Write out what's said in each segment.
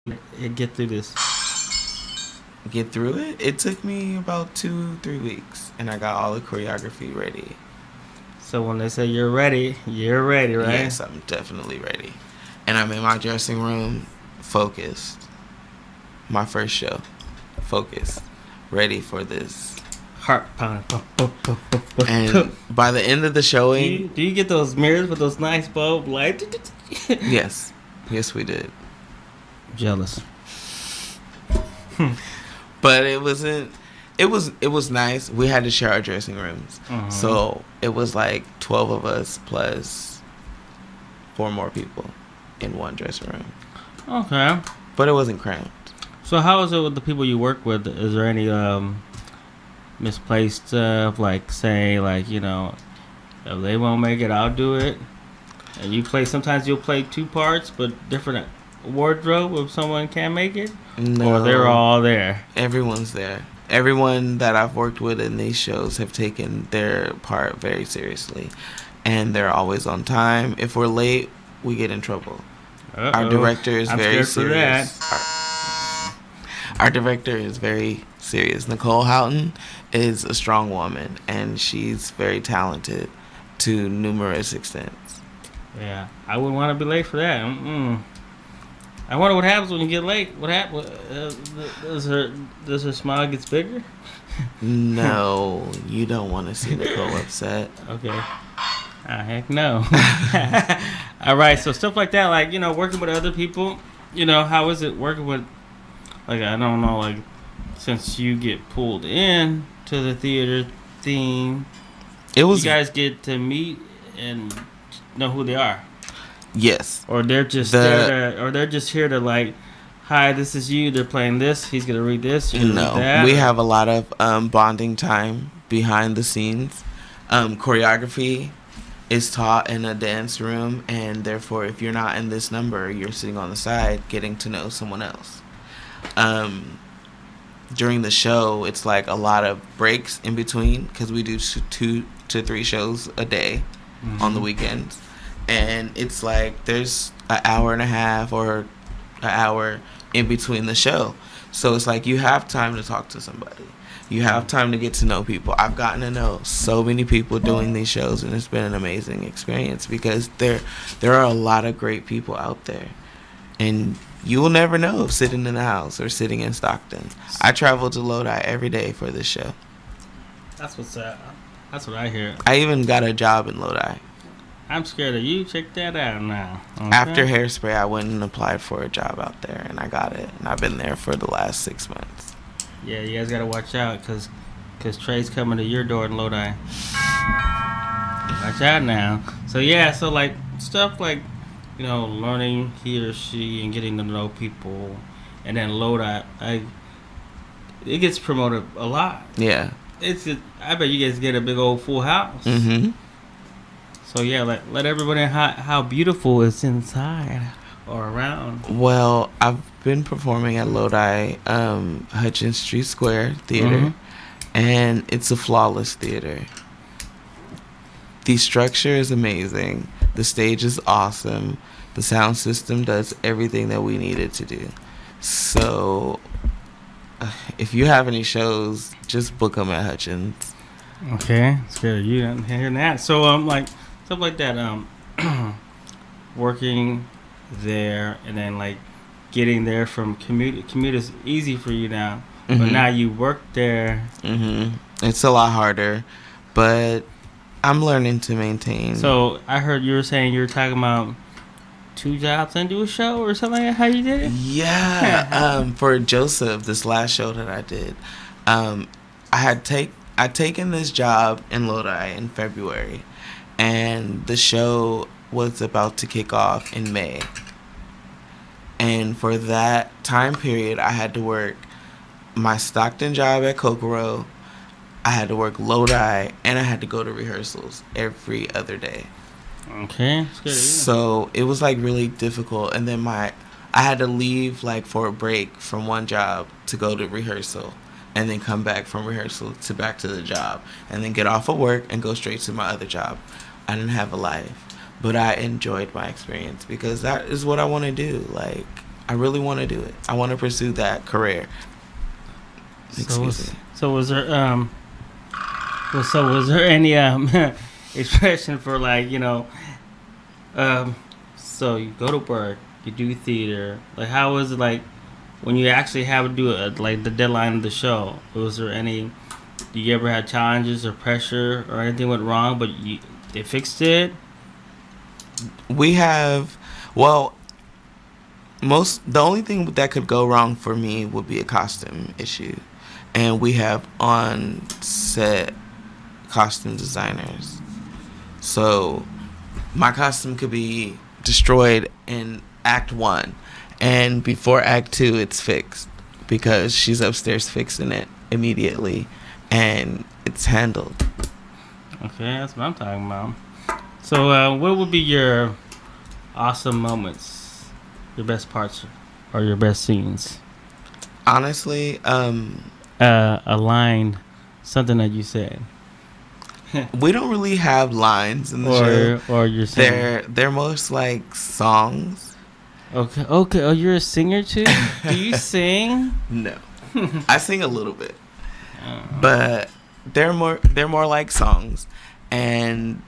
get through this? Get through it? It took me about 2-3 weeks, and I got all the choreography ready. So when they say you're ready, right? Yes, I'm definitely ready. And I'm in my dressing room, focused. My first show, focused, ready for this. Heart pounding. And by the end of the showing... Do you get those mirrors with those nice bulb lights? Yes. Yes, we did. Jealous. But it wasn't... It was nice. We had to share our dressing rooms. So it was like 12 of us plus 4 more people in one dressing room. Okay. But it wasn't cramped. So how is it with the people you work with? Is there any misplaced stuff? Like, say, like, you know, if they won't make it, I'll do it. And you play, sometimes you'll play 2 parts, but different wardrobe if someone can't make it? No. Or they're all there? Everyone's there. Everyone that I've worked with in these shows have taken their part very seriously. And they're always on time. If we're late, we get in trouble. Our director is very serious. Our director is very serious. Nicole Houghton is a strong woman, and she's very talented to numerous extents. Yeah, I wouldn't want to be late for that. I wonder what happens when you get late. What happens? Does her smile gets bigger? No, you don't want to see Nicole upset. Okay. Heck no. All right, so stuff like that, like, you know, working with other people, you know, how is it working with, like, I don't know, like, since you get pulled in to the theater theme, you guys get to meet and know who they are. Yes. Or they're just here to, like, hi, this is you. They're playing this. He's gonna read this. You're gonna read that. We have a lot of bonding time behind the scenes. Choreography is taught in a dance room, and therefore, if you're not in this number, you're sitting on the side getting to know someone else. During the show, it's like a lot of breaks in between because we do 2 to 3 shows a day on the weekends, and it's like there's an hour and a half or an hour in between the show, so it's like you have time to talk to somebody. You have time to get to know people. I've gotten to know so many people doing these shows, and it's been an amazing experience because there are a lot of great people out there, and you will never know if sitting in the house or sitting in Stockton. I travel to Lodi every day for this show. That's what's up. That's what I hear. I even got a job in Lodi. I'm scared of you. Check that out now. Okay. After Hairspray, I went and applied for a job out there, and I got it. And I've been there for the last 6 months. Yeah, you guys gotta watch out, cause Trey's coming to your door in Lodi. Watch out now. So yeah, so like stuff like, you know, learning he or she and getting to know people, and then Lodi, it gets promoted a lot. Yeah. I bet you guys get a big old full house. So yeah, let everybody know how beautiful it's inside or around. Well, I've been performing at Lodi Hutchins Street Square Theater, and it's a flawless theater. The structure is amazing. The stage is awesome. The sound system does everything that we need it to do. So if you have any shows, just book them at Hutchins. Okay, scared of you hearing that. So like stuff like that, working there and then like getting there from commute is easy for you now, but now you work there. It's a lot harder, but I'm learning to maintain. So I heard you were saying you were talking about 2 jobs into a show or something like that. How you did it? Yeah. For Joseph, this last show that I did, I'd taken this job in Lodi in February, and the show was about to kick off in May. And for that time period, I had to work my Stockton job at Kokoro, I had to work Lodi, and I had to go to rehearsals every other day. Okay. So it was like really difficult, and then I had to leave like for a break from one job to go to rehearsal, and then come back from rehearsal to back to the job, and then get off of work and go straight to my other job. I didn't have a life, but I enjoyed my experience because that is what I want to do. Like, I really want to do it. I want to pursue that career. So was there any expression for like, you know, so you go to work, you do theater, like how was it like when you actually have to do it, like the deadline of the show? Was there any, do you ever have challenges or pressure or anything went wrong but they fixed it? We have, well, the only thing that could go wrong for me would be a costume issue. And we have on set costume designers. So my costume could be destroyed in Act 1. And before Act 2, it's fixed. Because she's upstairs fixing it immediately. And it's handled. Okay, that's what I'm talking about. So what would be your awesome moments? Your best parts or your best scenes? Honestly, a line, something that you said. We don't really have lines in the show. Or you're singing. They're most like songs. Okay. Oh, you're a singer too? Do you sing? No, I sing a little bit, but they're more like songs. And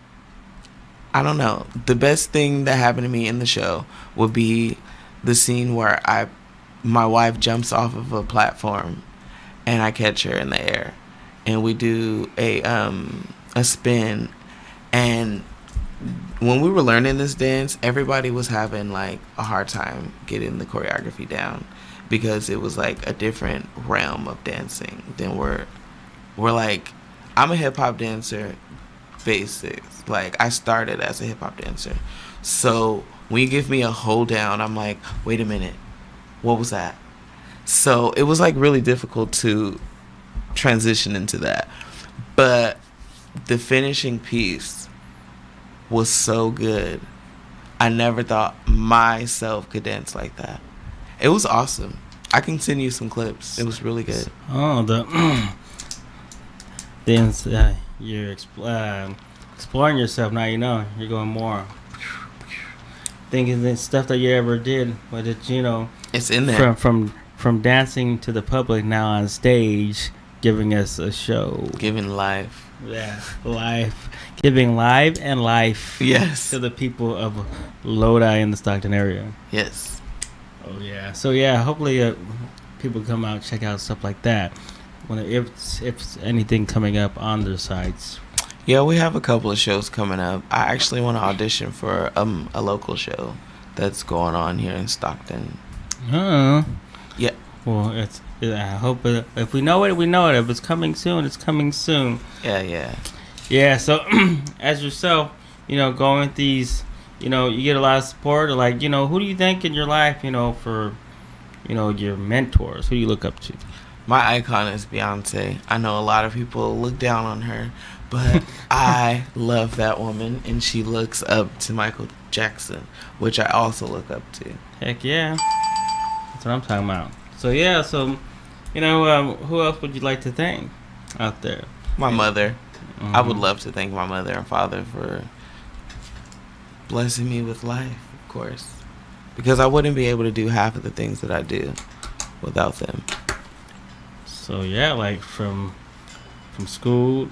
I don't know. The best thing that happened to me in the show would be the scene where my wife jumps off of a platform and I catch her in the air and we do a spin. And when we were learning this dance, everybody was having like a hard time getting the choreography down because it was like a different realm of dancing than we're like, I'm a hip hop dancer, basics. Like I started as a hip hop dancer. So when you give me a hold down, I'm like, wait a minute, what was that? So it was like really difficult to transition into that. But the finishing piece was so good. I never thought myself could dance like that. It was awesome. I can send you some clips. It was really good. Oh, then you're exploring yourself now. You know you're going more. Thinking the stuff that you ever did, but it, you know, it's in there. From dancing to the public, now on stage, giving us a show, giving life. Yeah, life, giving live and life. Yes, to the people of Lodi in the Stockton area. Yes. Oh yeah. So yeah, hopefully people come out, check out stuff like that. If anything coming up on their sites. Yeah, we have a couple of shows coming up. I actually want to audition for a local show that's going on here in Stockton. Oh. Yeah. Well, I hope if we know it, we know it. If it's coming soon, it's coming soon. Yeah. Yeah. So, as yourself, you know, going with these, you know, you get a lot of support. Like, you know, who do you think in your life, you know, for, you know, your mentors? Who do you look up to? My icon is Beyonce. I know a lot of people look down on her, but I love that woman, and she looks up to Michael Jackson, which I also look up to. Heck yeah. That's what I'm talking about. So, yeah, you know, who else would you like to thank out there? My mother. Mm-hmm. I would love to thank my mother and father for blessing me with life, of course, because I wouldn't be able to do half of the things that I do without them. So, yeah, like from school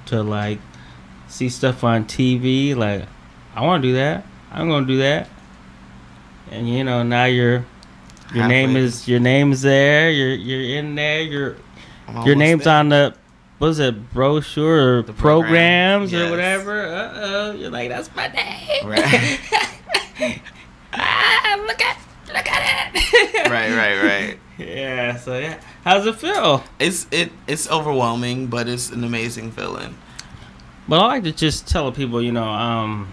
to like see stuff on TV, like I want to do that. I'm gonna do that. And you know, now your name's there. You're in there. Your name's there. On the, what is it, brochure or the programs yes. or whatever. You're like, that's my name. Right. Look at it. Right. Yeah. So yeah, how's it feel? It's overwhelming, but it's an amazing feeling. But I like to just tell people, you know, I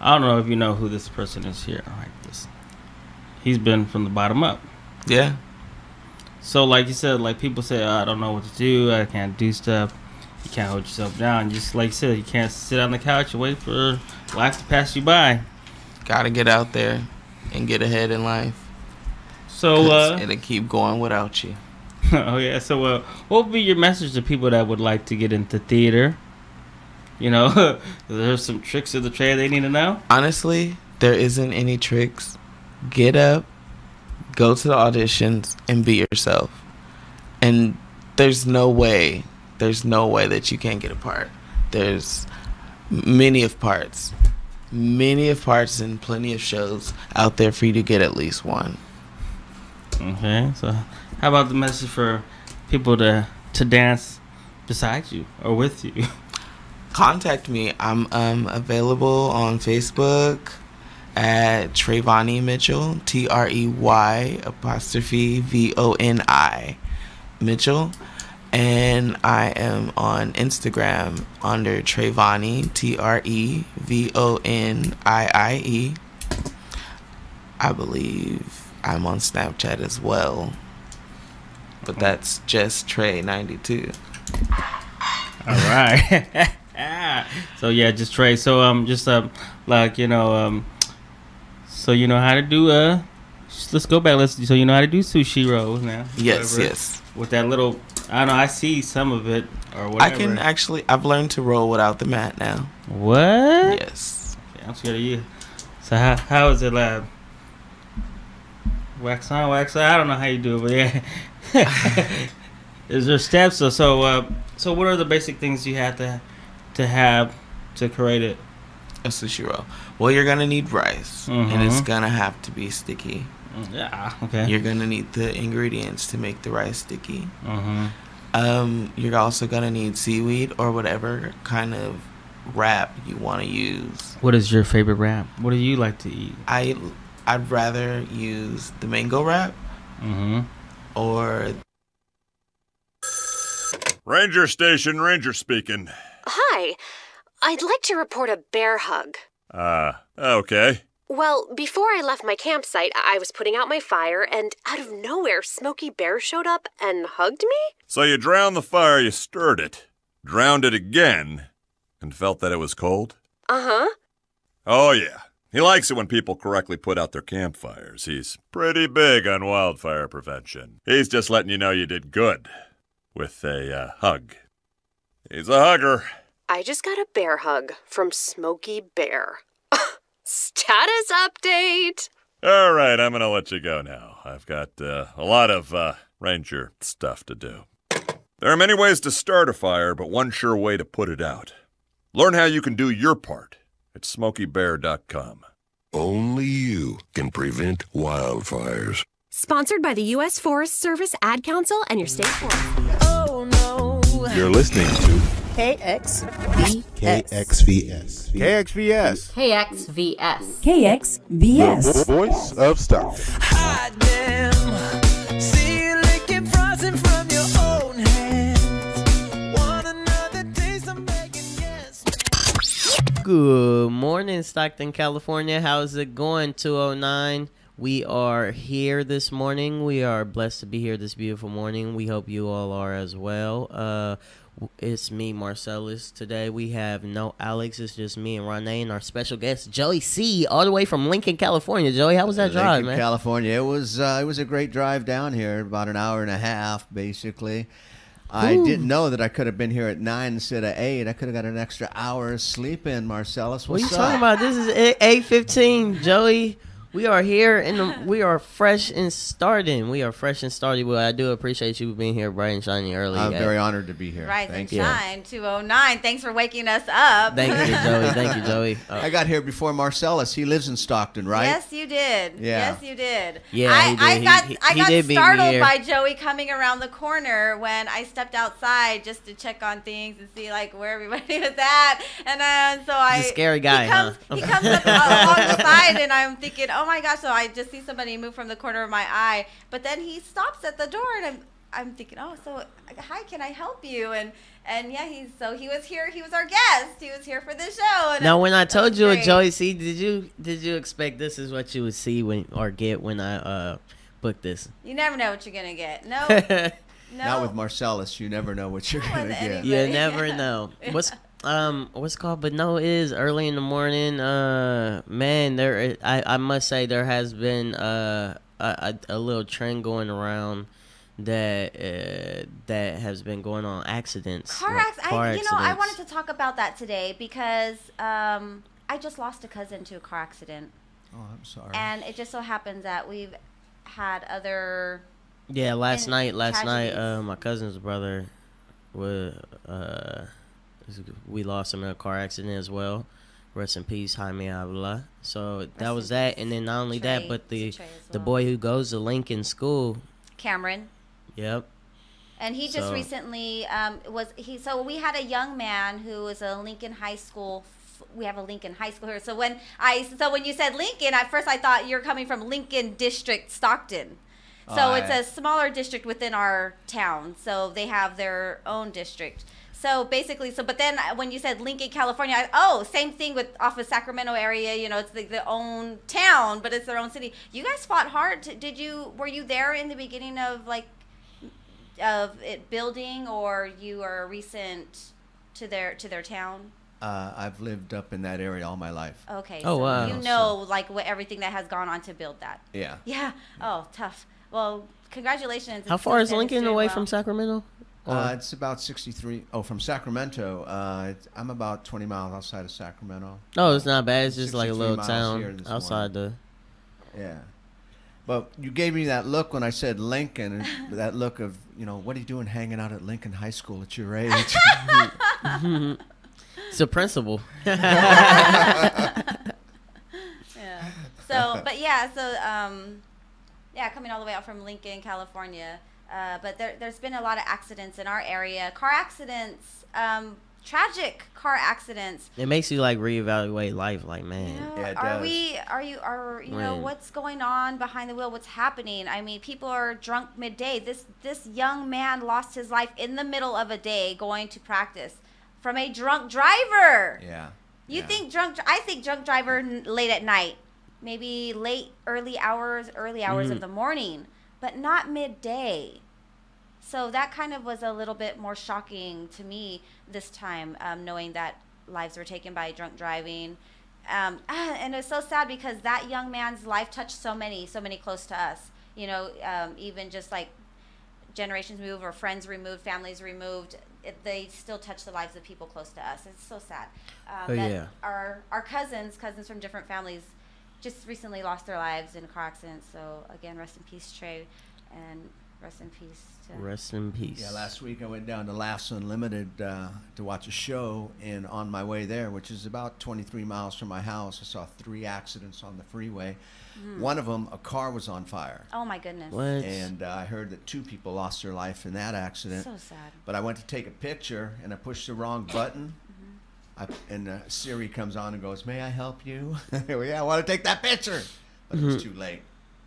don't know if you know who this person is here. Like this, he's been from the bottom up. Yeah. So like you said, like people say, I don't know what to do. I can't do stuff. You can't hold yourself down. Just like you said, you can't sit on the couch and wait for life to pass you by. Gotta get out there and get ahead in life. So it'll keep going without you. Oh yeah. So what would be your message to people that would like to get into theater? You know, there's some tricks of the trade they need to know. Honestly, there isn't any tricks. Get up go to the auditions and be yourself. And there's no way that you can't get a part. There's many of parts and plenty of shows out there for you to get at least one. Okay, so how about the message for people to dance beside you or with you? Contact me. I'm available on Facebook at Trayvani Mitchell, TREY_VONI Mitchell, and I am on Instagram under Trayvani, TREVONIIE. I believe I'm on Snapchat as well, but that's just Trey92. All right. So yeah, just Trey. So like so you know how to do let's go back. So you know how to do sushi rolls now. Yes, yes. With that little, I don't know. I see some of it or whatever. I've learned to roll without the mat now. What? Yes. Okay, I'm scared of you. So how is it, lab? Wax on, wax off. I don't know how you do it, but yeah. Is there steps? So what are the basic things you have to have to create it? A sushi roll. Well, you're gonna need rice, and it's gonna have to be sticky. Yeah. Okay. You're gonna need the ingredients to make the rice sticky. You're also gonna need seaweed or whatever kind of wrap you want to use. What is your favorite wrap? What do you like to eat? I'd rather use the mango wrap. Or Ranger Station, Ranger speaking. Hi. I'd like to report a bear hug. Okay. Well, before I left my campsite, I was putting out my fire, and out of nowhere, Smokey Bear showed up and hugged me? So you drowned the fire, you stirred it, drowned it again, and felt that it was cold? Uh-huh. Oh, yeah. He likes it when people correctly put out their campfires. He's pretty big on wildfire prevention. He's just letting you know you did good with a hug. He's a hugger. I just got a bear hug from Smokey Bear. Status update! All right, I'm going to let you go now. I've got a lot of ranger stuff to do. There are many ways to start a fire, but one sure way to put it out. Learn how you can do your part at SmokeyBear.com. Only you can prevent wildfires. Sponsored by the U.S. Forest Service Ad Council and your state forest. Oh, no. You're listening to KXVS. KXVS. KXVS. KXVS. KXVS. The voice of Stockton. Hot damn. See you licking frosting from your own hands. Want another taste of bacon? Yes. Good morning, Stockton, California. How's it going? 209. We are here this morning. We are blessed to be here this beautiful morning. We hope you all are as well. It's me, Marcelis. Today we have no Alex. It's just me and RawNe and our special guest, Joey C., all the way from Lincoln, California. Joey, how was that drive, man? California. It was a great drive down here, about an hour and a half, basically. I didn't know that I could have been here at 9 instead of 8. I could have got an extra hour of sleep in, Marcelis. What are you What's talking up? about? This is 8:15, Joey. We are here and we are fresh and starting. Well, I do appreciate you being here bright and shiny early. I'm very honored to be here. Rise Thank and you. shine, 209. Thanks for waking us up. Thank you, Joey. Thank you, Joey. I got here before Marcelis. He lives in Stockton, right? Yes, you did. Yeah. Yes, you did. Yeah, he did. I He got did beat me startled here. by Joey coming around the corner when I stepped outside just to check on things and see like where everybody was at. And so He's a scary guy, he comes up along the side, and I'm thinking, oh my gosh! So I just see somebody move from the corner of my eye, but then he stops at the door, and I'm thinking, oh, so hi, can I help you? And yeah, he was here. He was our guest. He was here for the show. And Now, when I told you, great. Joey C., did you expect this is what you would see get when I booked this? You never know what you're gonna get. No, no. Not with Marcelis. You never know what you're Not going to with get. anybody. You never know. What's called, but no, it is early in the morning. Man, I must say there has been a little trend going around that has been going on, accidents. Car accidents. I wanted to talk about that today because I just lost a cousin to a car accident. Oh, I'm sorry. And it just so happens that we've had other. Yeah, last night, tragedies. my cousin's brother, we lost him in a car accident as well. Rest in peace, Jaime Avila. So that was that, and then not only that, but the boy who goes to Lincoln School, Cameron. Yep. And he just recently So we had a young man who was a Lincoln High School. We have a Lincoln High School here. So when you said Lincoln, at first I thought you're coming from Lincoln District, Stockton. So it's a smaller district within our town. So they have their own district. So basically, but then when you said Lincoln, California, same thing with off of Sacramento area. You know, it's their own town, but it's their own city. You guys fought hard. Were you there in the beginning of it building, or you are recent to their town? I've lived up in that area all my life. Okay. Oh, so wow. You know, everything that has gone on to build that. Yeah. Yeah. Oh, tough. Well, congratulations. How far is Lincoln away from Sacramento? It's about 63. Oh, from Sacramento. I'm about 20 miles outside of Sacramento. Oh, it's not bad. It's just like a little 63 town miles here outside the. Yeah. But you gave me that look when I said Lincoln, and that look of, what are you doing hanging out at Lincoln High School at your age? It's a principal. Yeah. Coming all the way out from Lincoln, California. But there's been a lot of accidents in our area. Car accidents, tragic car accidents. It makes you reevaluate life. Man, yeah, it does. What's going on behind the wheel? What's happening? I mean, people are drunk midday. This young man lost his life in the middle of a day going to practice from a drunk driver. Yeah. I think drunk driver late at night, maybe early hours of the morning, but not midday. So that kind of was a little bit more shocking to me this time, knowing that lives were taken by drunk driving. And it's so sad because that young man's life touched so many close to us. Even just generations removed or friends removed, families removed, they still touch the lives of people close to us. It's so sad. Our cousins from different families just recently lost their lives in a car accident. So again, rest in peace, Trey, and rest in peace to... Rest in peace. Yeah, last week I went down to Laughs Unlimited to watch a show, and on my way there, which is about 23 miles from my house, I saw 3 accidents on the freeway. One of them, a car was on fire. Oh my goodness. What? And I heard that 2 people lost their life in that accident. So sad. But I went to take a picture, and I pushed the wrong button. And Siri comes on and goes, "May I help you?" Yeah, I want to take that picture. But it was too late.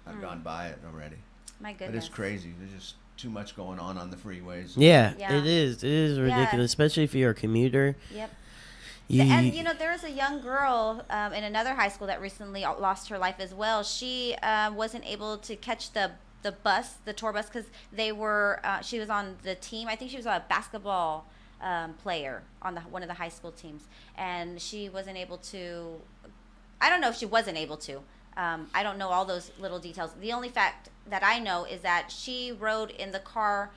I've gone by it already. My goodness. But it's crazy. There's just too much going on the freeways. Yeah, it is. It is ridiculous, Yeah. especially if you're a commuter. Yep. And there was a young girl in another high school that recently lost her life as well. She wasn't able to catch the bus, the tour bus, because she was on the team. I think she was a basketball player on one of the high school teams, and she wasn't able to. I don't know if she wasn't able to. I don't know all those little details. The only fact that I know is that she rode in the car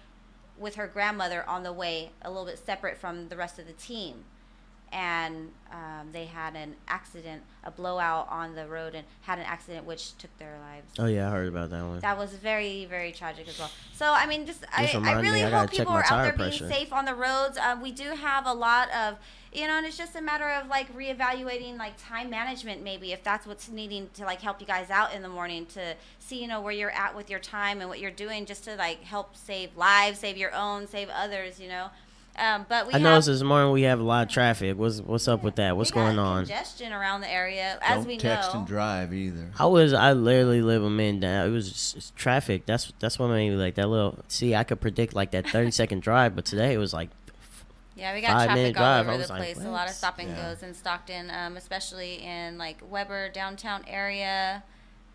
with her grandmother on the way, a little bit separate from the rest of the team. And they had an accident, a blowout on the road, and had an accident which took their lives. Oh yeah, I heard about that one. That was very, very tragic as well. So I mean, I reminded really me, I hope gotta check people my are out tire there pressure. being safe on the roads. We do have a lot of, and it's just a matter of reevaluating time management, maybe, if that's what's needing to help you guys out in the morning, to see where you're at with your time and what you're doing, just to help save lives, save your own, save others. But I noticed this morning we have a lot of traffic. What's up with that? What's going on? Congestion around the area, as we know. Don't text and drive either. I literally live a minute down. It was just traffic. That's what made me that little. See, I could predict that 30-second drive, but today it was yeah, we got traffic all drive. over I the was place. A lot of stop and goes in Stockton, especially in Weber downtown area.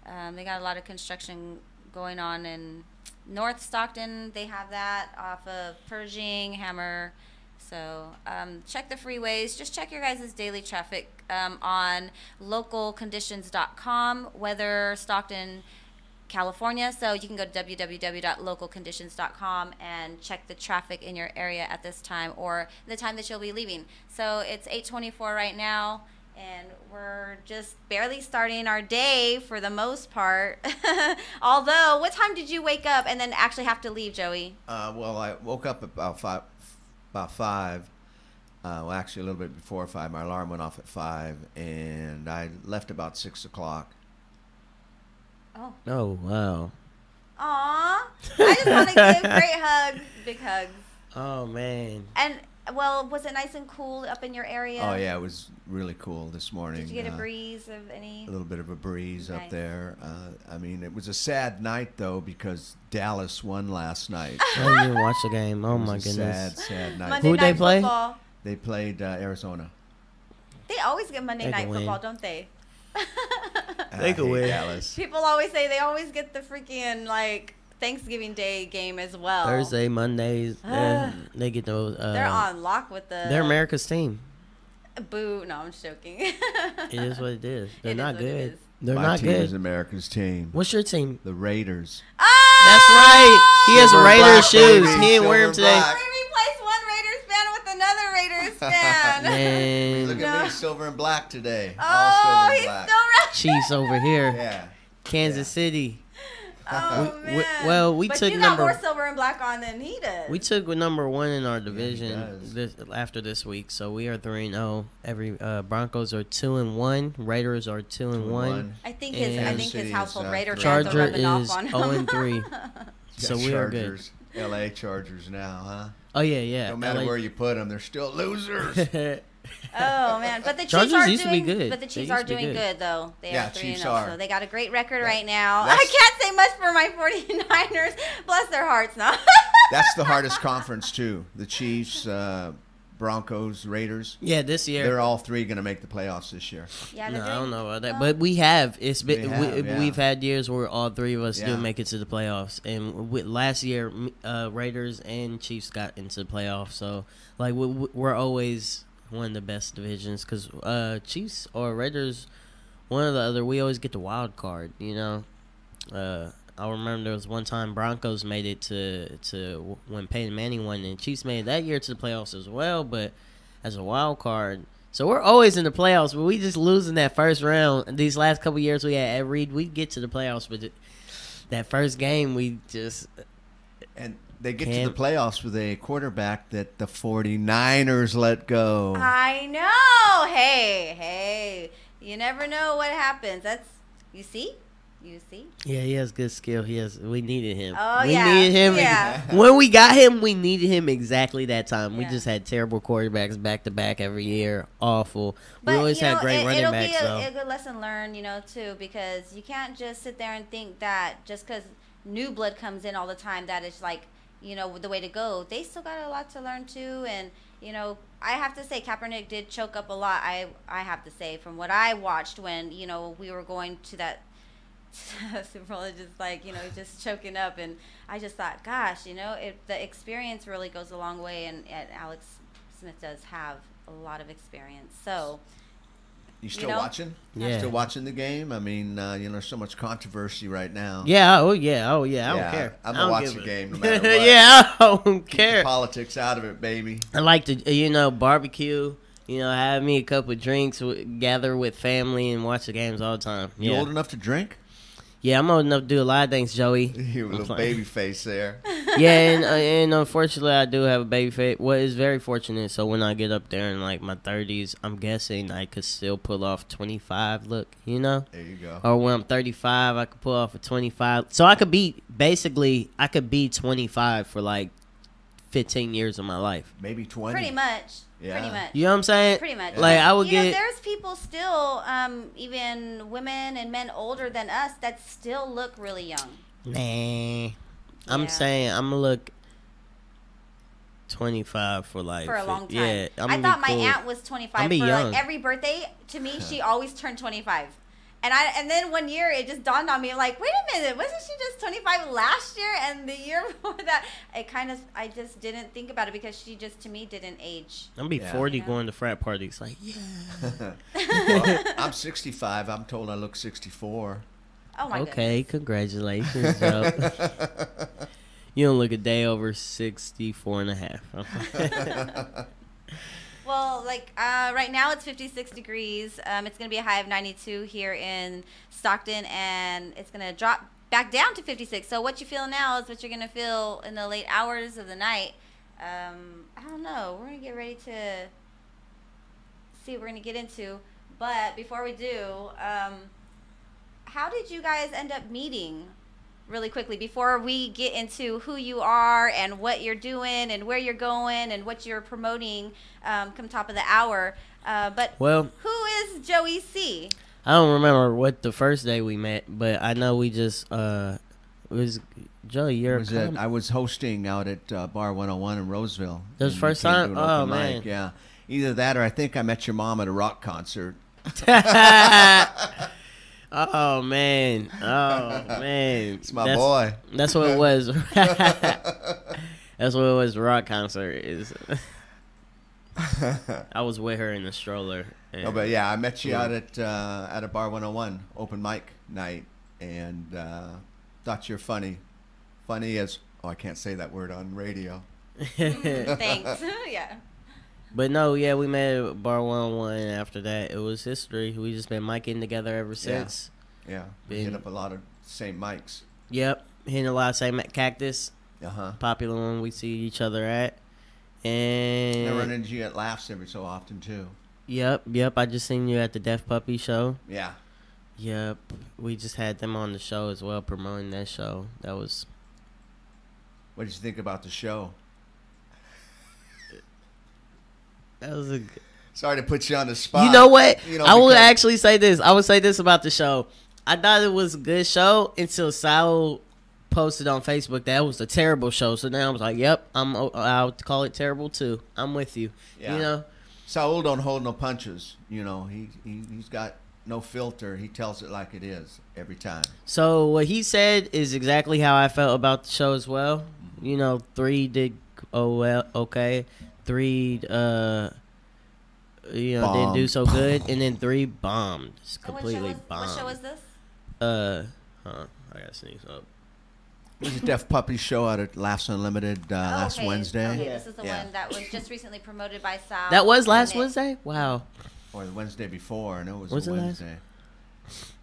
They got a lot of construction going on in North Stockton. They have that off of Pershing, Hammer. So check the freeways. Just check your guys' daily traffic on localconditions.com, weather Stockton, California. So you can go to www.localconditions.com and check the traffic in your area at this time or the time that you'll be leaving. So it's 8:24 right now, And we're just barely starting our day for the most part. Although, what time did you wake up and then actually have to leave, Joey? Well, I woke up about five. Well, actually, a little bit before 5. My alarm went off at 5, and I left about 6 o'clock. Oh. Oh, wow. Aw. I just want to give great hugs, big hugs. Oh, man. And, well, was it nice and cool up in your area? Oh, yeah, it was really cool this morning. Did you get a breeze of any? A little bit of a breeze Nice. up there. I mean, it was a sad night, though, because Dallas won last night. I didn't even watch the game. Oh, It was my a goodness. sad night. Monday Who'd they Night play? Football. They played Arizona. They always get Monday They Night can win. Football, don't they? They could win. Dallas. People always say they always get the freaking, like, Thanksgiving Day game as well. Thursday, Mondays, they get those. They're on lock with the... They're America's team. Boo. No, I'm just joking. It is what it is. They're It is not what it good. is. They're My not team is good. America's team. What's your team? The Raiders. Oh! That's right. He has Silver Raiders black, shoes. baby. He didn't wear them Silver today. black. We replaced one Raiders fan with another Raiders fan. Man, Look at me, silver and black today. Oh, All silver and he's black. still right. Chiefs over here. Yeah. Kansas City. Oh, We- man. we but took you got number- more silver and black on than he does. We took number 1 in our does. division after this week, so we are 3-0. Every Broncos are 2-1. Raiders are 2-1. I think And his Kansas City is, household Raider fans Charger are rubbing is off on him. 0-3. So we are good. Chargers. LA Chargers now, huh? Oh yeah. No matter LA where you put them, they're still losers. Oh man, but the Chiefs Chargers are used to be doing good. But the They Chiefs used are to be doing good. good though. They Yeah, are 3-0, Chiefs are. so they got a great record right now. That's- I can't say much for my 49ers. Bless their hearts now. That's the hardest conference too. The Chiefs, Broncos, Raiders. Yeah, this year. They're all 3 going to make the playoffs this year. Yeah, No, they're I don't doing- know about that, well, but we have. It's been We have, yeah. we've had years where all 3 of us Yeah. do make it to the playoffs, and with last year, Raiders and Chiefs got into the playoffs. So like we're always one of the best divisions because Chiefs or Raiders, one or the other, we always get the wild card. You know, I remember there was one time Broncos made it to when Peyton Manning won, and Chiefs made it that year to the playoffs as well, but as a wild card. So we're always in the playoffs, but we just losing that first round. These last couple of years we had we get to the playoffs, but that first game we just And they get Can't- to the playoffs with a quarterback that the 49ers let go. I know. Hey, you never know what happens. That's you see. yeah, he has good skill. We needed him. Oh, we yeah. needed him. Yeah. When we got him, we needed him exactly that time. We Yeah. just had terrible quarterbacks back to back every year. Awful. But we always you had know, great running it'll backs be though. a good lesson learned, too, because you can't just sit there and think that just because new blood comes in all the time that it's like, the way to go. They still got a lot to learn too, and I have to say Kaepernick did choke up a lot. I have to say from what I watched when we were going to that Super Bowl, just like just choking up, and I just thought, gosh, the experience really goes a long way, and Alex Smith does have a lot of experience, so. You still know? watching? Yeah. Still watching the game? I mean, there's so much controversy right now. Yeah. Oh yeah. I don't care. I'm I going don't to watch give the a- game no matter what. Yeah, I don't Keep the care. politics out of it, baby. I like to, barbecue. Have me a couple of drinks, gather with family, and watch the games all the time. You Yeah. old enough to drink? Yeah, I'm old enough to do a lot of things, Joey. You I'm little playing. baby face there. Yeah, and unfortunately, I do have a baby face. Well, it's very fortunate. So when I get up there in like my 30s, I'm guessing I could still pull off 25 look, There you go. Or when I'm 35, I could pull off a 25. So I could be 25 for like 15 years of my life. Maybe 20. Pretty much. Yeah. Pretty much. You know what I'm saying? Pretty much. Like I would get. there's people still, even women and men older than us, that still look really young. Nah. I'm Yeah. saying I'm gonna look 25 for like For a long time. Yeah, I'm I gonna thought be my cool. aunt was 25 I'm for be young. like every birthday. To me, she always turned 25. And then one year it just dawned on me, like, wait a minute, wasn't she just 25 last year? And the year before that, I just didn't think about it because she just, to me, didn't age. I'm gonna be Yeah. 40 Yeah. going to frat parties. Like, yeah. Well, I'm 65. I'm told I look 64. Oh my Okay, congratulations, Joe. You don't look a day over 64 and a half. Well, Well, like right now it's 56 degrees. It's going to be a high of 92 here in Stockton, and it's going to drop back down to 56. So what you feel now is what you're going to feel in the late hours of the night. I don't know. We're going to get ready to see what we're going to get into. But before we do, how did you guys end up meeting? Really quickly, before we get into who you are and what you're doing and where you're going and what you're promoting come top of the hour. But well, who is Joey C? I don't remember what the first day we met, but I know we just it was Joey. I was hosting out at Bar 101 in Roseville. That was the first time? Oh, man. Mic. Yeah. Either that or I think I met your mom at a rock concert. Oh man! It's my boy. That's what it was. That's what it was. Rock concert is. I was with her in the stroller. Oh, but yeah, I met you out at a Bar 101 open mic night, and thought you're funny as I can't say that word on radio. Thanks. Yeah. But no, yeah, we met at Bar 101. After that, it was history. We just been micing together ever since. Yeah. We hit up a lot of same mics. Yep. Hitting a lot of same Cactus. Uh-huh. Popular one we see each other at. And I run into you at Laughs every so often, too. Yep. I just seen you at the Deaf Puppy show. Yeah. Yep. We just had them on the show as well, promoting that show. That was... What did you think about the show? That was a... Sorry to put you on the spot. You know what? I will actually say this. I would say this about the show. I thought it was a good show until Sal posted on Facebook that it was a terrible show. So now I was like, yep, I'll call it terrible too. I'm with you. Yeah. You know? Saul don't hold no punches. You know, he's got no filter. He tells it like it is every time. So what he said is exactly how I felt about the show as well. You know, 3 did okay. 3 didn't do so good, and then 3 bombed. Just completely bombed. What show was this? I gotta sneeze up. It was a Deaf Puppy show out at Laughs Unlimited last Wednesday. Okay, this is the one that was just recently promoted by Sal. That was last Wednesday? Wow. Or the Wednesday before. I know it was Was a it Wednesday.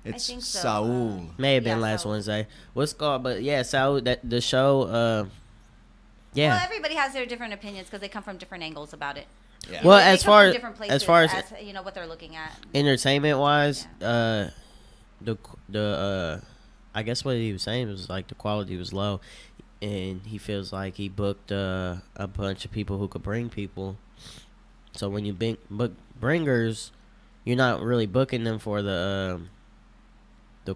It's I think so. Saul. May have been last Wednesday. What's called? But yeah, Saul. The show. Yeah. Well, everybody has their different opinions because they come from different angles about it. Yeah. Well, They as come far from as different places you know what they're looking at. entertainment wise, the I guess what he was saying was like the quality was low, and he feels like he booked a bunch of people who could bring people. So when you book bringers, you're not really booking them for the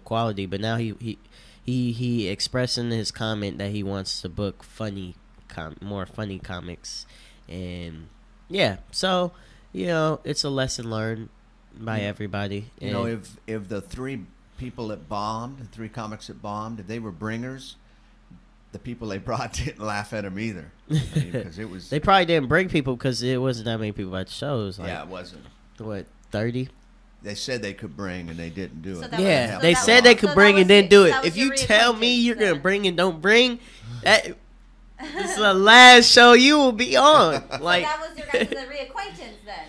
quality. But now he expressed in his comment that he wants to book more funny comics, and yeah, so you know it's a lesson learned by everybody. You know, if the 3 people that bombed, the 3 comics that bombed, if they were bringers, the people they brought didn't laugh at them either. Because it was. They probably didn't bring people because it wasn't that many people at the show. It was like, yeah, it wasn't. What, 30? They said they could bring and they didn't do it. Yeah, they said they could bring and didn't do it. If you tell me you're gonna bring and don't bring, this is the last show you will be on. Like, so that was your guys' reacquaintance then.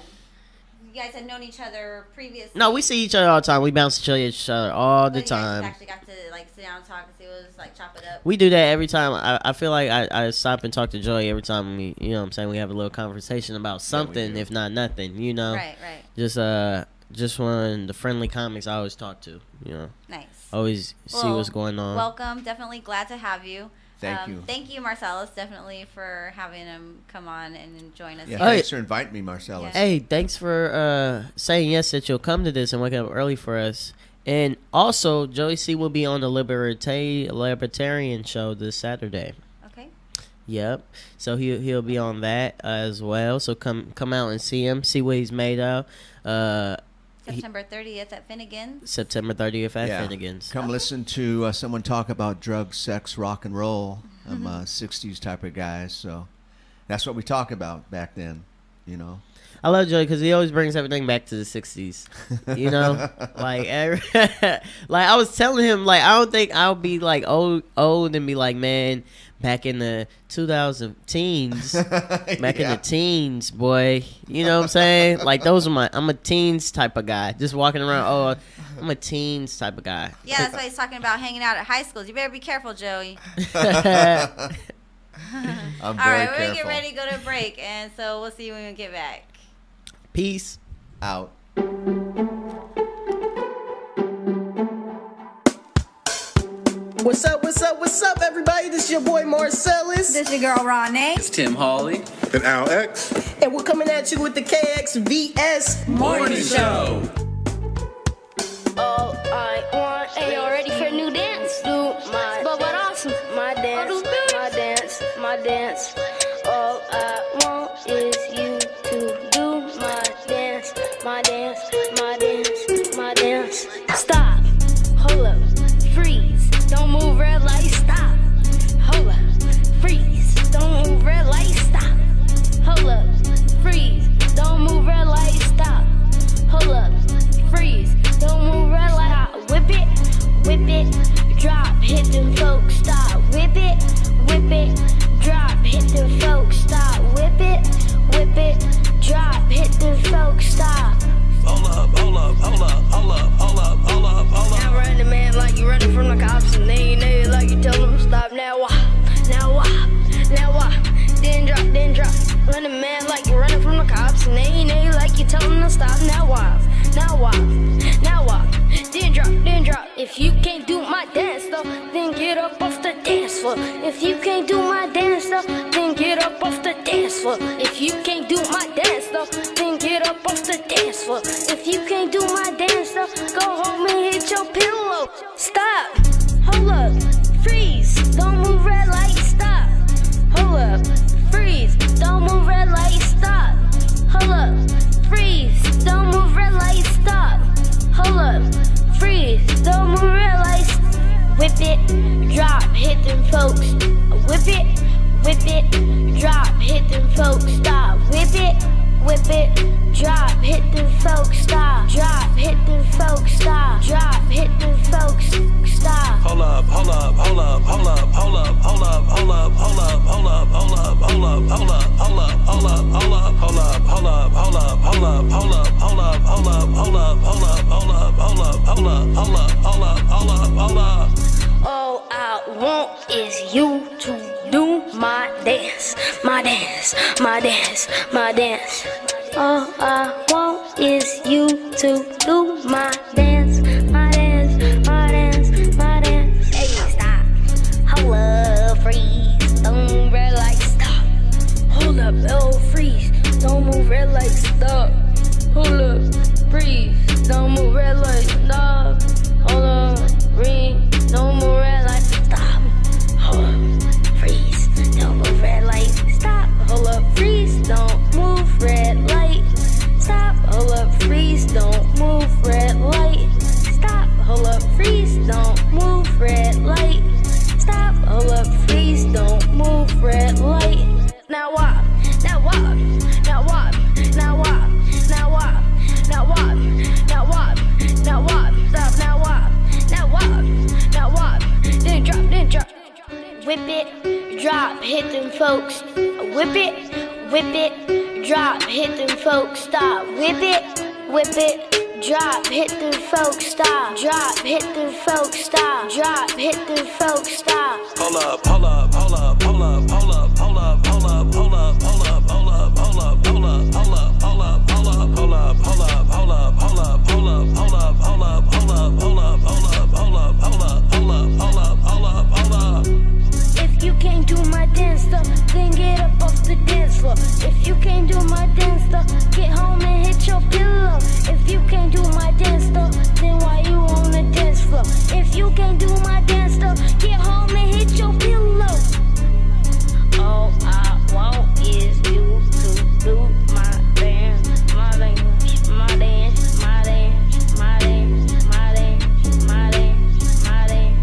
You guys had known each other previously. No, we see each other all the time. We bounce each other all the time. You actually got to like sit down and talk and see what it was like, chop it up. We do that every time. I feel like I stop and talk to Joey every time we, you know what I'm saying, we have a little conversation about something, if not nothing, you know. Right. Just one of the friendly comics I always talk to, you know. Nice. Always see what's going on. Welcome. Definitely glad to have you. Thank you. Thank you, Marcelis, definitely for having him come on and join us. Yeah, thanks for inviting me, Marcelis. Hey, thanks for saying yes that you'll come to this and waking up early for us. And also, Joey C will be on the Libertarian show this Saturday. Okay. Yep. So he'll be on that as well. So come out and see him, see what he's made of. September 30th at Finnegan's. September 30th at Finnegan's. Come listen to someone talk about drugs, sex, rock and roll. I'm a 60s type of guy, so that's what we talk about back then. you know. I love Joey because he always brings everything back to the 60s. You know, like like I was telling him, like I don't think I'll be like old and be like, man, back in the 2000 teens, back in the teens, boy. You know what I'm saying? Like those are I'm a teens type of guy, just walking around. Oh, I'm a teens type of guy. Yeah, that's why he's talking about hanging out at high schools. You better be careful, Joey. I'm All very right, we're careful. gonna get ready to go to a break, and so we'll see you when we get back. Peace out. What's up, everybody? This is your boy Marcelis. This is your girl RawNe. It's Tim Hawley. And Al X. And we're coming at you with the KXVS Morning Show. All I want, ain't y'all ready for a new dance? Do my but what awesome? My dance, my dance, my dance. All I want is you to do my dance, my dance, my dance, my dance. Stop, hold up, freeze, don't move red light, stop. Hold up, freeze, don't move red light, stop. Hold up, freeze, don't move red light, stop. Hold up, freeze, don't move red light. Whip it, drop, hit them folks, stop. Whip it, drop, hit them folks, stop. Whip it, drop, hit them folks, stop. Hold up. Now run the man like you running from the cops, and they like you tell them stop. Now why? Then drop. Run the man like you running from the cops, and they like you tell them to stop. Now why? Then drop. If you can't do my dance though, then get up off the dance floor. If you can't do my dance though, then get up off the dance floor. If you can't do my dance though, then get up off the dance floor. If you can't do my dance though, go home and hit your pillow. Stop. Hold up. Freeze. Don't move red light. Stop. Hold up. Freeze. Don't move red light. Stop. Hold up. Freeze. Don't move red light. Stop. Hold up. Freeze. Don't move red light. Whip it. Drop. Hit them folks. Whip it. Drop. Hit them folks. Stop. Whip it. Drop. Hit them folks. Stop. Drop. Hit them folks. Stop. Drop. Hit them folks. Stop. Hold up. All I want is you to do my dance, my dance, my dance, my dance. All I want is you to do my dance, my dance, my dance, my dance. Hey, stop. Hold up, freeze. Don't move red light, stop. Hold up, oh, freeze. Don't move red light, stop. Hold up, freeze. Don't move red light, stop. Hold up, freeze. Don't move red light, stop. Hold up, freeze. Don't move red light, stop. Hold up, freeze. Don't move red light, stop. Hold up, freeze. Don't move red light, stop. Hold up, freeze. Don't move red light, stop. Hold up, freeze. Don't move red light. Now what? Now what? Now what? Now what? Now what? Now what? Now what? Now what? Stop. Now what? Now what? Now what? Then drop. Whip it, drop, hit them folks. Whip it, drop, hit them folks. Stop. Whip it, drop, hit them folks. Stop. Drop, hit them folks. Stop. Drop, hit them folks. Stop. Hold up. If you can't do my dance stuff, then get up off the dance floor. If you can't do my dance stuff, get home and hit your pillow. If you can't do my dance stuff, then why you on the dance floor? If you can't do my dance stuff, get home and hit your pillow. All I want is you to do my dance, my dance, my dance, my dance, my dance, my dance, my dance, my dance.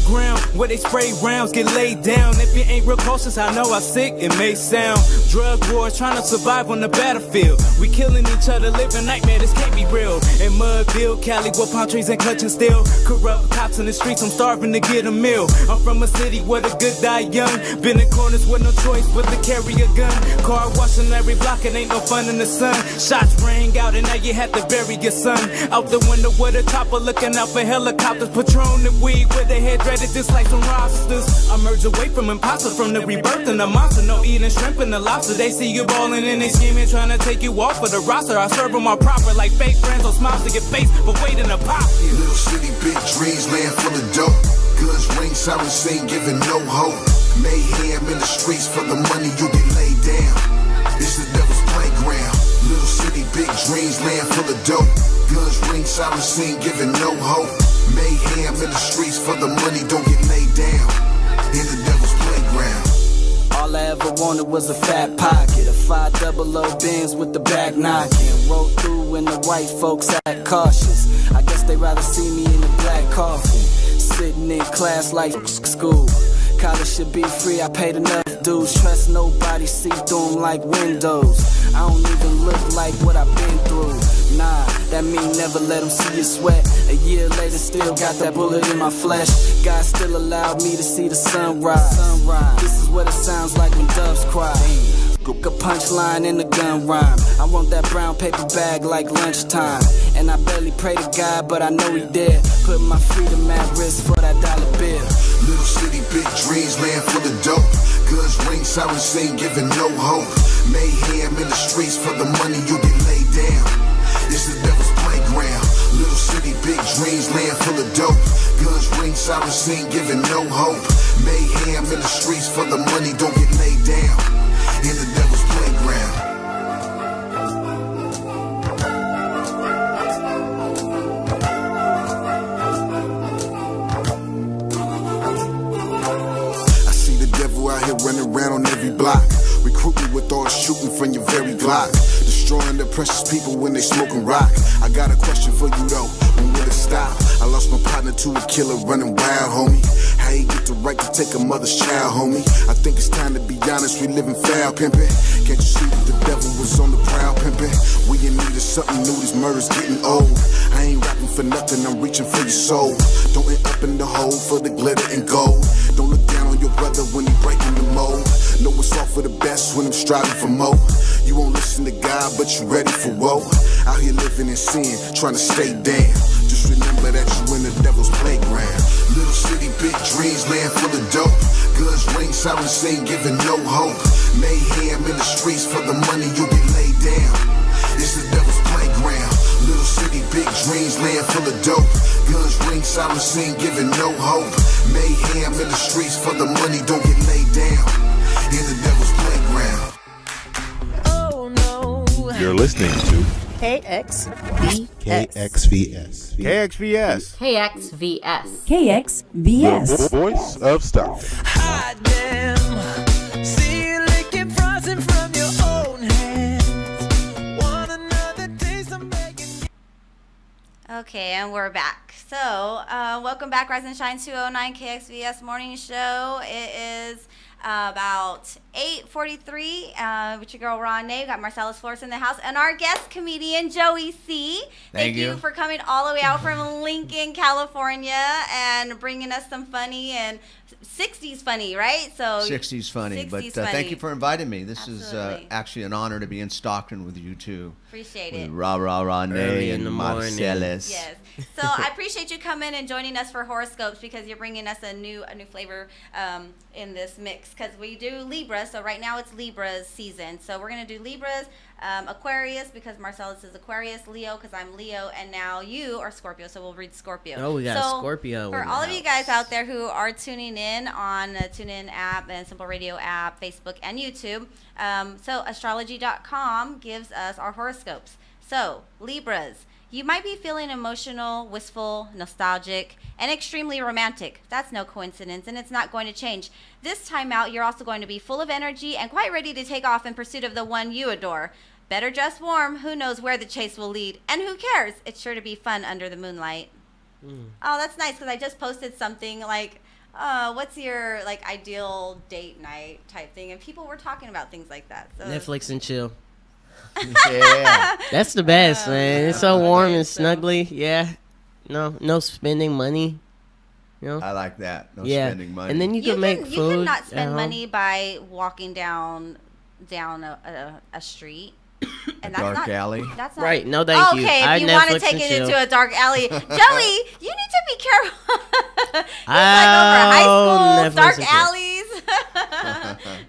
playground where they spray rounds, get laid down. If you ain't real cautious, I know how sick it may sound. Drug wars, trying to survive on the battlefield. We killing each other, living nightmare, this can't be real. In Mudville, Cali, with palm trees and clutching steel. Corrupt cops in the streets, I'm starving to get a meal. I'm from a city where the good die young. Been in corners with no choice but to carry a gun. Car washing every block, it ain't no fun in the sun. Shots rang out and now you have to bury your son. Out the window with a chopper, looking out for helicopters. Patron and weed with their head dreaded just like some rosters. I merge away from imposters, from the rebirth and the monster. No eating shrimp and the lobster. They see you balling and they scheming, trying to take you off of the roster. I serve them all proper like fake friends on smiles to get face, but waiting to pop you. Little city, big dreams, land full of dope. Guns ring, sirens sing, giving no hope. Mayhem in the streets for the money, you get laid down. It's the devil's playground. Little city, big dreams, land full of dope. Guns ring, sirens sing, giving no hope. Mayhem in the streets for the money, don't get laid down. In the devil's playground. All I ever wanted was a fat pocket, a 500 Benz with the back knocking. Roll through when the white folks act cautious. I guess they rather see me in the black coffin, sitting in class like school. College should be free, I paid enough dues. Trust nobody, see through them like windows. I don't even look like what I've been through. Nah, that mean never let them see you sweat. A year later, still got that bullet in my flesh. God still allowed me to see the sunrise. This is what it sounds like when doves cry. A punchline in the gun rhyme. I want that brown paper bag like lunchtime. And I barely pray to God, but I know he did. Put my freedom at risk for that dollar bill. Little city, big dreams, land full of dope. Guns ring, sirens sing, giving no hope. Mayhem in the streets for the money, you get laid down. It's the devil's playground. Little city, big dreams, land full of dope. Guns ring, sirens sing, giving no hope. Mayhem in the streets for the money, don't get laid down. In the devil's playground. I see the devil out here running around on every block. Recruiting with all shooting from your very Glock. Destroying the precious people when they smoking rock. I got a question for you though, when will it stop? I lost my partner to a killer running wild, homie. How you get the right to take a mother's child, homie? I think it's time to be honest, we living foul, pimpin'. Can't you see that the devil was on the prowl, pimpin'? We in need of something new, these murders getting old. I ain't rapping for nothing, I'm reaching for your soul. Don't end up in the hole for the glitter and gold. Don't look down on your brother when he breaking the mold. Know it's all for the best when I'm striving for more. You won't listen to God, but you ready for woe. Out here living in sin, trying to stay down. Just remember that you in the devil's playground. Little city, big dreams, land full of dope. Guns ring, sirens sing, giving no hope. Mayhem in the streets for the money, you get laid down. It's the devil's playground. Little city, big dreams, land full of dope. Guns ring, sirens sing, giving no hope. Mayhem in the streets for the money, don't get laid down. In the devil's playground. Oh no. You're listening to KXVS. KXVS. KXVS. KXVS. KXVS. The voice of Stockton. Hot damn. See you licking frozen from your own hands. Want another taste of bacon. Okay, and we're back. So, welcome back, Rise and Shine 209 KXVS Morning Show. It is about 8:43 with your girl RawNe. We got Marcelis Flores in the house, and our guest comedian Joey C. Thank you for coming all the way out from Lincoln, California, and bringing us some funny and 60s funny, right? So 60s funny. 60s but funny. thank you for inviting me. This Absolutely. is actually an honor to be in Stockton with you two. Appreciate with it. RawNe Early in and the morning. Marcelis. Yes. So I appreciate you coming and joining us for horoscopes, because you're bringing us a new flavor in this mix, because we do Libra. So right now it's Libra's season. So we're going to do Libras, Aquarius, because Marcelis is Aquarius, Leo, because I'm Leo, and now you are Scorpio. So we'll read Scorpio. Oh, we got so Scorpio. For in the all of you house. guys out there who are tuning in on the TuneIn app and Simple Radio app, Facebook, and YouTube, so astrology.com gives us our horoscopes. So Libras, you might be feeling emotional, wistful, nostalgic, and extremely romantic. That's no coincidence, and it's not going to change. This time out, you're also going to be full of energy and quite ready to take off in pursuit of the one you adore. Better dress warm. Who knows where the chase will lead? And who cares? It's sure to be fun under the moonlight. Oh, that's nice, because I just posted something like what's your like ideal date night type thing? And people were talking about things like that. So Netflix and chill. Yeah. That's the best, man. It's so warm and snuggly. Yeah. No spending money. You know? I like that. No spending money. And then you can make food. You can not spend money by walking down a street. And a dark alley. That's not right. No, thank you. Okay, if you want to take it into a dark alley, Joey, you need to be careful. He's like over high school, dark alleys,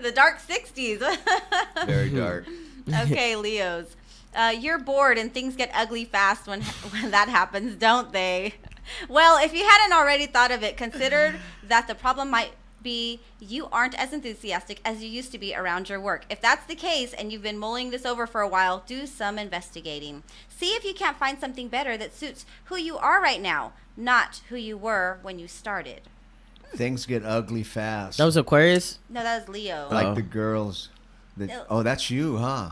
the dark 60s. Very dark. Okay, Leos. You're bored and things get ugly fast when that happens, don't they? Well, if you hadn't already thought of it, consider that the problem might be you aren't as enthusiastic as you used to be around your work. If that's the case and you've been mulling this over for a while, do some investigating. See if you can't find something better that suits who you are right now, not who you were when you started. Things get ugly fast. That was Aquarius? No, that was Leo. Like the girls. Oh, that's you, huh?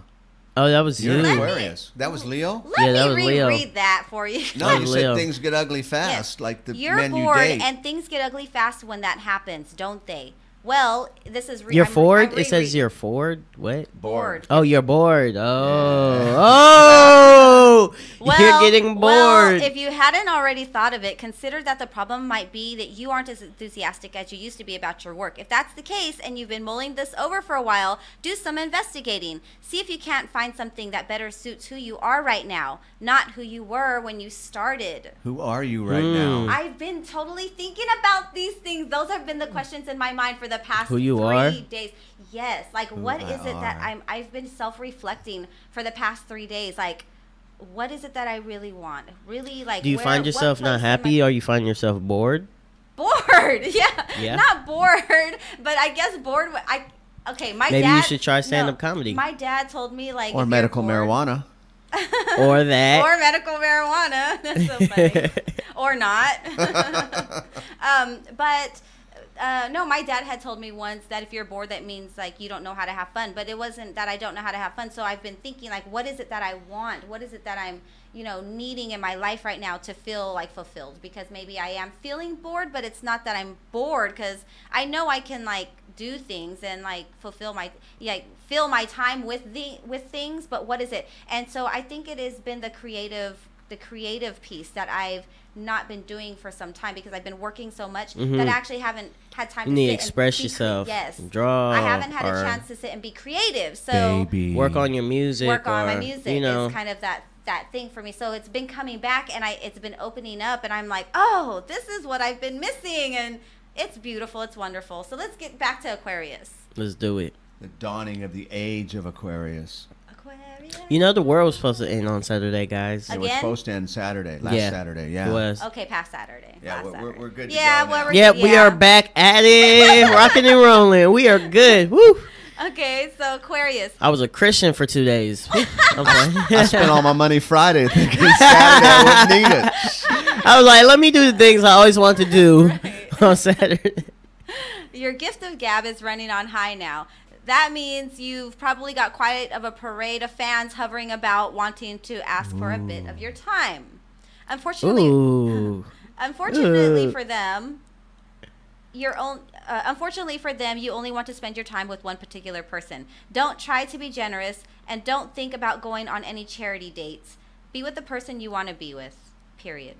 Oh, that was You're you. Aquarius. That was Leo? Let me reread that for you. No, you said things get ugly fast, like the You're men you bored, date. and things get ugly fast when that happens, don't they? Well, this is... You're bored? It says you're bored? What? Bored. Oh, you're bored. Oh. Well, you're getting bored. Well, if you hadn't already thought of it, consider that the problem might be that you aren't as enthusiastic as you used to be about your work. If that's the case and you've been mulling this over for a while, do some investigating. See if you can't find something that better suits who you are right now, not who you were when you started. Who are you right now? I've been totally thinking about these things. Those have been the questions in my mind for the past Who you 3 are? days. Yes. Like, what is it that I've been self-reflecting for the past 3 days. Like, what is it that I really want? Really, like, do you find yourself not happy or you find yourself bored? Bored. Yeah. Not bored, but I guess bored. Okay, my dad. Maybe you should try stand-up comedy. My dad told me, like, or medical marijuana. Or that. Or medical marijuana. That's so funny. Or not. But no, my dad had told me once that if you're bored, that means like you don't know how to have fun. But it wasn't that I don't know how to have fun. So I've been thinking, like, what is it that I want? What is it that I'm, needing in my life right now to feel like fulfilled? Because maybe I am feeling bored, but it's not that I'm bored, because I know I can like do things and like fill my time with things. But what is it? And so I think it has been the creative piece that I've not been doing for some time, because I've been working so much that I actually haven't had time to sit express yourself. Yes. Draw. I haven't had a chance to sit and be creative. So work on your music. Work on my music is kind of that thing for me. So it's been coming back, and it's been opening up, and I'm like, oh, this is what I've been missing, and it's beautiful. It's wonderful. So let's get back to Aquarius. Let's do it. The dawning of the age of Aquarius. The world was supposed to end on Saturday, guys. It was supposed to end Saturday. Last Saturday, yeah. It was. Okay, past Saturday. Yeah, we're good to go now. We are back at it. Rocking and rolling. We are good. Woo. Okay, so Aquarius. I was a Christian for 2 days. I spent all my money Friday thinking Saturday I wouldn't need it. I was like, let me do the things I always wanted to do on Saturday. Your gift of gab is running on high now. That means you've probably got quite of a parade of fans hovering about, wanting to ask for a bit of your time. Unfortunately for them, unfortunately for them, you only want to spend your time with one particular person. Don't try to be generous, and don't think about going on any charity dates. Be with the person you want to be with. Period.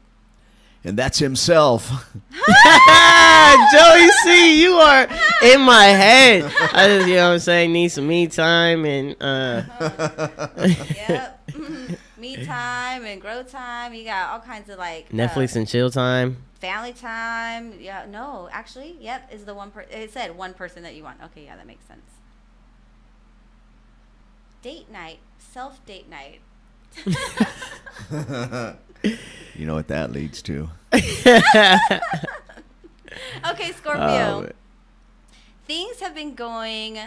And that's himself. Joey C, you are in my head. I just, what I'm saying, need some me time and Yep. Me time and grow time. You got all kinds of like Netflix and chill time. Family time. Yeah, no, actually, yep, is the one it said one person that you want. Okay, yeah, that makes sense. Date night, self-date night. You know what that leads to. Okay, Scorpio. Things have been going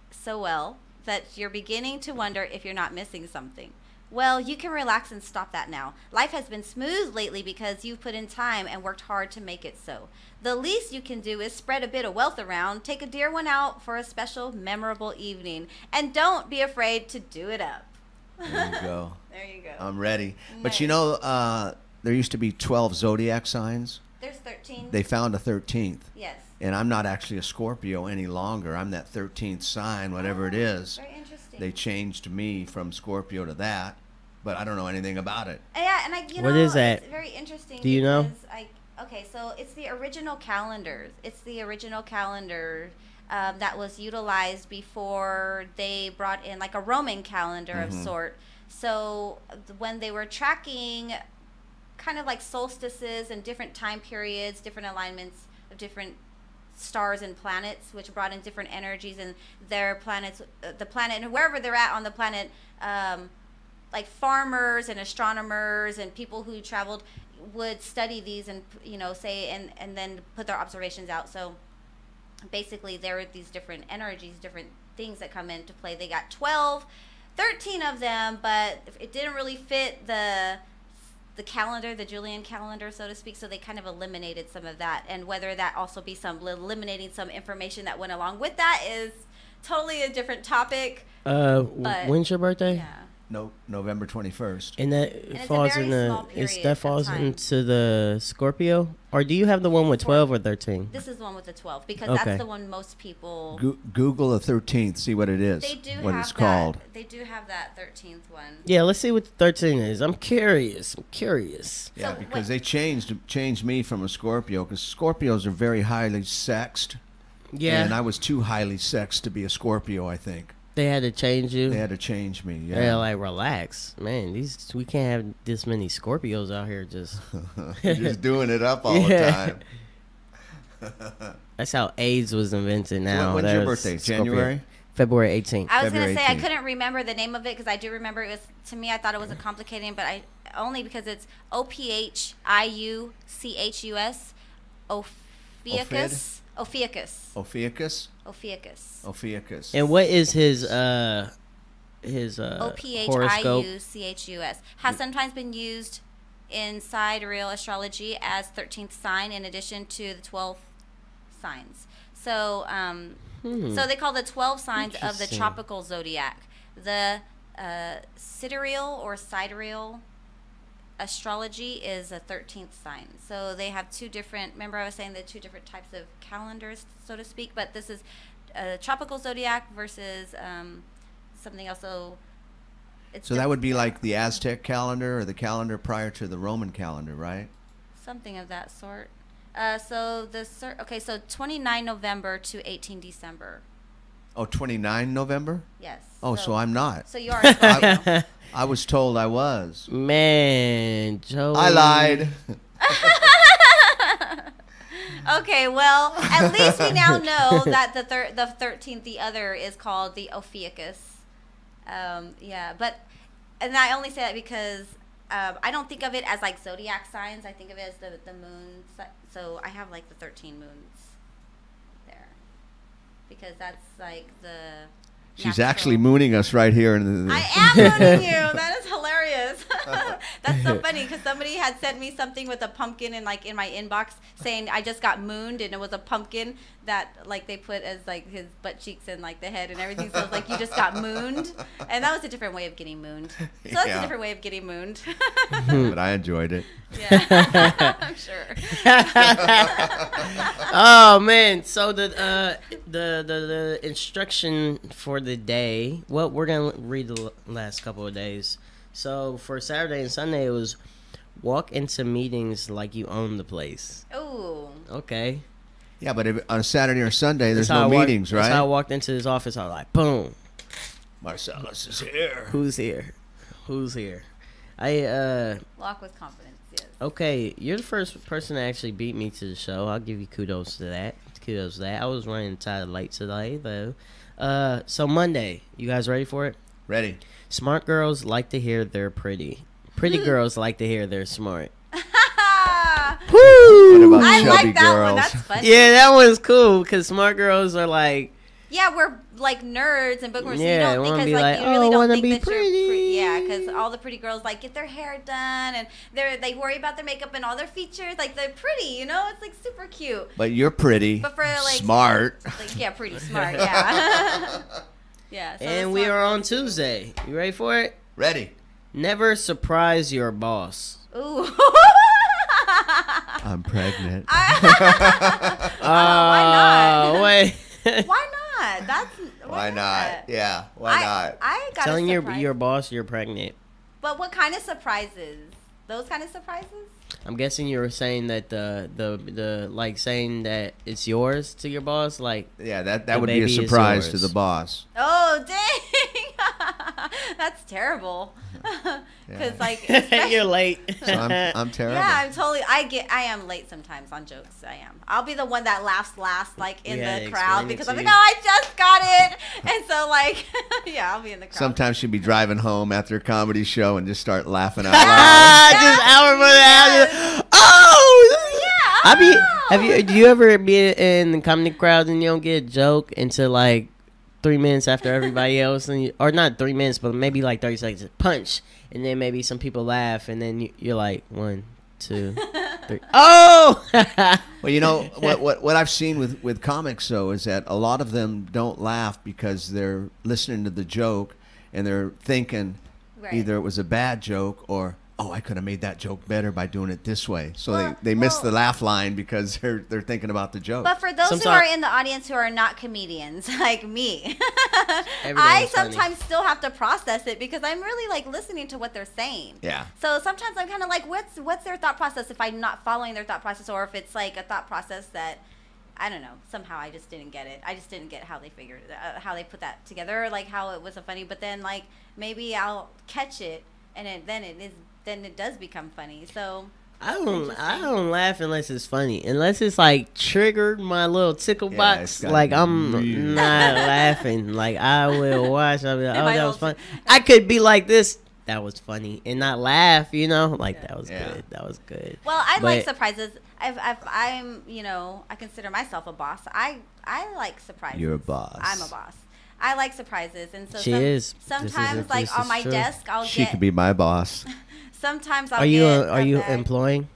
so well that you're beginning to wonder if you're not missing something. Well, you can relax and stop that now. Life has been smooth lately because you've put in time and worked hard to make it so. The least you can do is spread a bit of wealth around, take a dear one out for a special, memorable evening, and don't be afraid to do it up. There you go. There you go. I'm ready. Nice. But there used to be 12 zodiac signs. There's 13. They found a 13th. Yes. And I'm not actually a Scorpio any longer. I'm that 13th sign, whatever it is. Very interesting. They changed me from Scorpio to that, but I don't know anything about it. Yeah, and what is that? It's very interesting. Do you know? Okay, so it's the original calendars. It's the original calendar that was utilized before they brought in like a Roman calendar of sort. So when they were tracking kind of like solstices and different time periods, different alignments of different stars and planets, which brought in different energies, and their planets, the planet, and wherever they're at on the planet, like farmers and astronomers and people who traveled would study these and say and then put their observations out. So basically there are these different energies, different things that come into play. They got 13 of them, but it didn't really fit the calendar, the Julian calendar, so to speak, so they kind of eliminated some of that. And whether that also be eliminating some information that went along with that is totally a different topic. When's your birthday? Yeah. No, November 21st. And that falls in into the Scorpio, or do you have the one with 12 or 13? This is the one with the 12 because that's the one most people. Google the 13th, see what it is. They do what have it's called. They do have that 13th one. Yeah, let's see what the 13 is. I'm curious. Yeah, because they changed me from a Scorpio, because Scorpios are very highly sexed. Yeah. And I was too highly sexed to be a Scorpio, I think. They had to change you. They had to change me. Yeah. They're like, relax, man. We can't have this many Scorpios out here just just doing it up all the time. That's how AIDS was invented. Now, when's your birthday? January, February 18th. I was gonna say I couldn't remember the name of it because I do remember it was, to me, I thought it was a complicated, but I only because it's Ophiuchus, Ophiuchus. Ophiuchus. Ophiuchus. Ophiuchus. Ophiuchus. And what is his horoscope? Ophiuchus has sometimes been used in sidereal astrology as 13th sign in addition to the 12 signs. So so they call the 12 signs of the tropical zodiac. The sidereal or sidereal astrology is a 13th sign. So they have two different, remember I was saying the two different types of calendars, so to speak, but this is tropical zodiac versus something else. So that would be like the Aztec calendar or the calendar prior to the Roman calendar, right? Something of that sort. So 29 November to 18 December. Oh, 29 November? Yes. Oh, so I'm not. So you are a Scorpio. I was told I was. Man, Joey. I lied. Okay, well, at least we now know that the 13th, the other, is called the Ophiuchus. Yeah, but, and I only say that because I don't think of it as like zodiac signs. I think of it as the moon. So I have like the 13 moons there because that's like the. She's actually mooning us right here. I am mooning you. That is hilarious. That's so funny because somebody had sent me something with a pumpkin in my inbox saying I just got mooned, and it was a pumpkin that like they put as like his butt cheeks and like the head and everything. So it was like you just got mooned, and that was a different way of getting mooned. So that's a different way of getting mooned. But I enjoyed it. Yeah, I'm sure. Oh man! So the instruction for the day. Well, we're gonna read the last couple of days. So for Saturday and Sunday, it was walk into meetings like you own the place. Ooh. Okay. Yeah, but on a Saturday or Sunday, there's no meetings, right? That's how I walked into his office. I was like, boom. Marcelis is here. Who's here? Who's here? I walk with confidence. Yes. Okay, you're the first person to actually beat me to the show. I'll give you kudos to that. Kudos to that. I was running tired late today though. So Monday, you guys ready for it? Ready. Smart girls like to hear they're pretty. Pretty girls like to hear they're smart. Woo! I like that one. That's funny. Yeah, that one's cool because smart girls are like. Yeah, we're like nerds and bookworms. Yeah, so you don't think because like you really don't think that pretty. you're pretty. Yeah, because all the pretty girls like get their hair done and they worry about their makeup and all their features. Like they're pretty, you know. It's like super cute. But you're pretty. But for like smart. Like, yeah, pretty smart. Yeah. Yeah. So and we are on Tuesday. You ready for it? Ready. Never surprise your boss. Ooh. I'm pregnant. Why not? Wait. Why not? Why not? Yeah, why not? I got telling your boss you're pregnant. But what kind of surprises? Those kind of surprises? I'm guessing you were saying that the like saying that it's yours to your boss, like yeah, that would be a surprise to the boss. Oh dang, that's terrible. Because like you're late. So I'm terrible. Yeah, I'm totally. I am late sometimes on jokes. I am. I'll be the one that laughs last, like in the crowd, because I'm like, oh, I just got it, and so like, yeah, I'll be in the crowd. Sometimes she'd be driving home after a comedy show and just start laughing out loud. Just hour for the hour. Oh, yeah. Do you ever be in the comedy crowd and you don't get a joke until like 3 minutes after everybody else, or not 3 minutes, but maybe like 30 seconds, punch, and then maybe some people laugh, and then you're like 1, 2, 3. Oh, well, you know what I've seen with comics though is that a lot of them don't laugh because they're listening to the joke and they're thinking either it was a bad joke or, oh, I could have made that joke better by doing it this way. So they miss the laugh line because they're thinking about the joke. But for those who are in the audience who are not comedians like me, I sometimes still have to process it because I'm really like listening to what they're saying. Yeah. So sometimes I'm kind of like, what's their thought process if I'm not following their thought process, or if it's like a thought process that I don't know, somehow I just didn't get it. I just didn't get how they figured how they put that together, or like how it was so funny. But then like maybe I'll catch it, and then it does become funny. So I don't laugh unless it's funny. Unless it's like triggered my little tickle box. Like I'm not laughing. Like I will watch. I'll be like, oh, that was funny. I could be like this. That was funny, and not laugh. You know, like that was good. That was good. Well, I like surprises. I'm I consider myself a boss. I like surprises. You're a boss. I'm a boss. I like surprises, and so sometimes like on my desk I'll She could be my boss. Sometimes I'll Are you employing?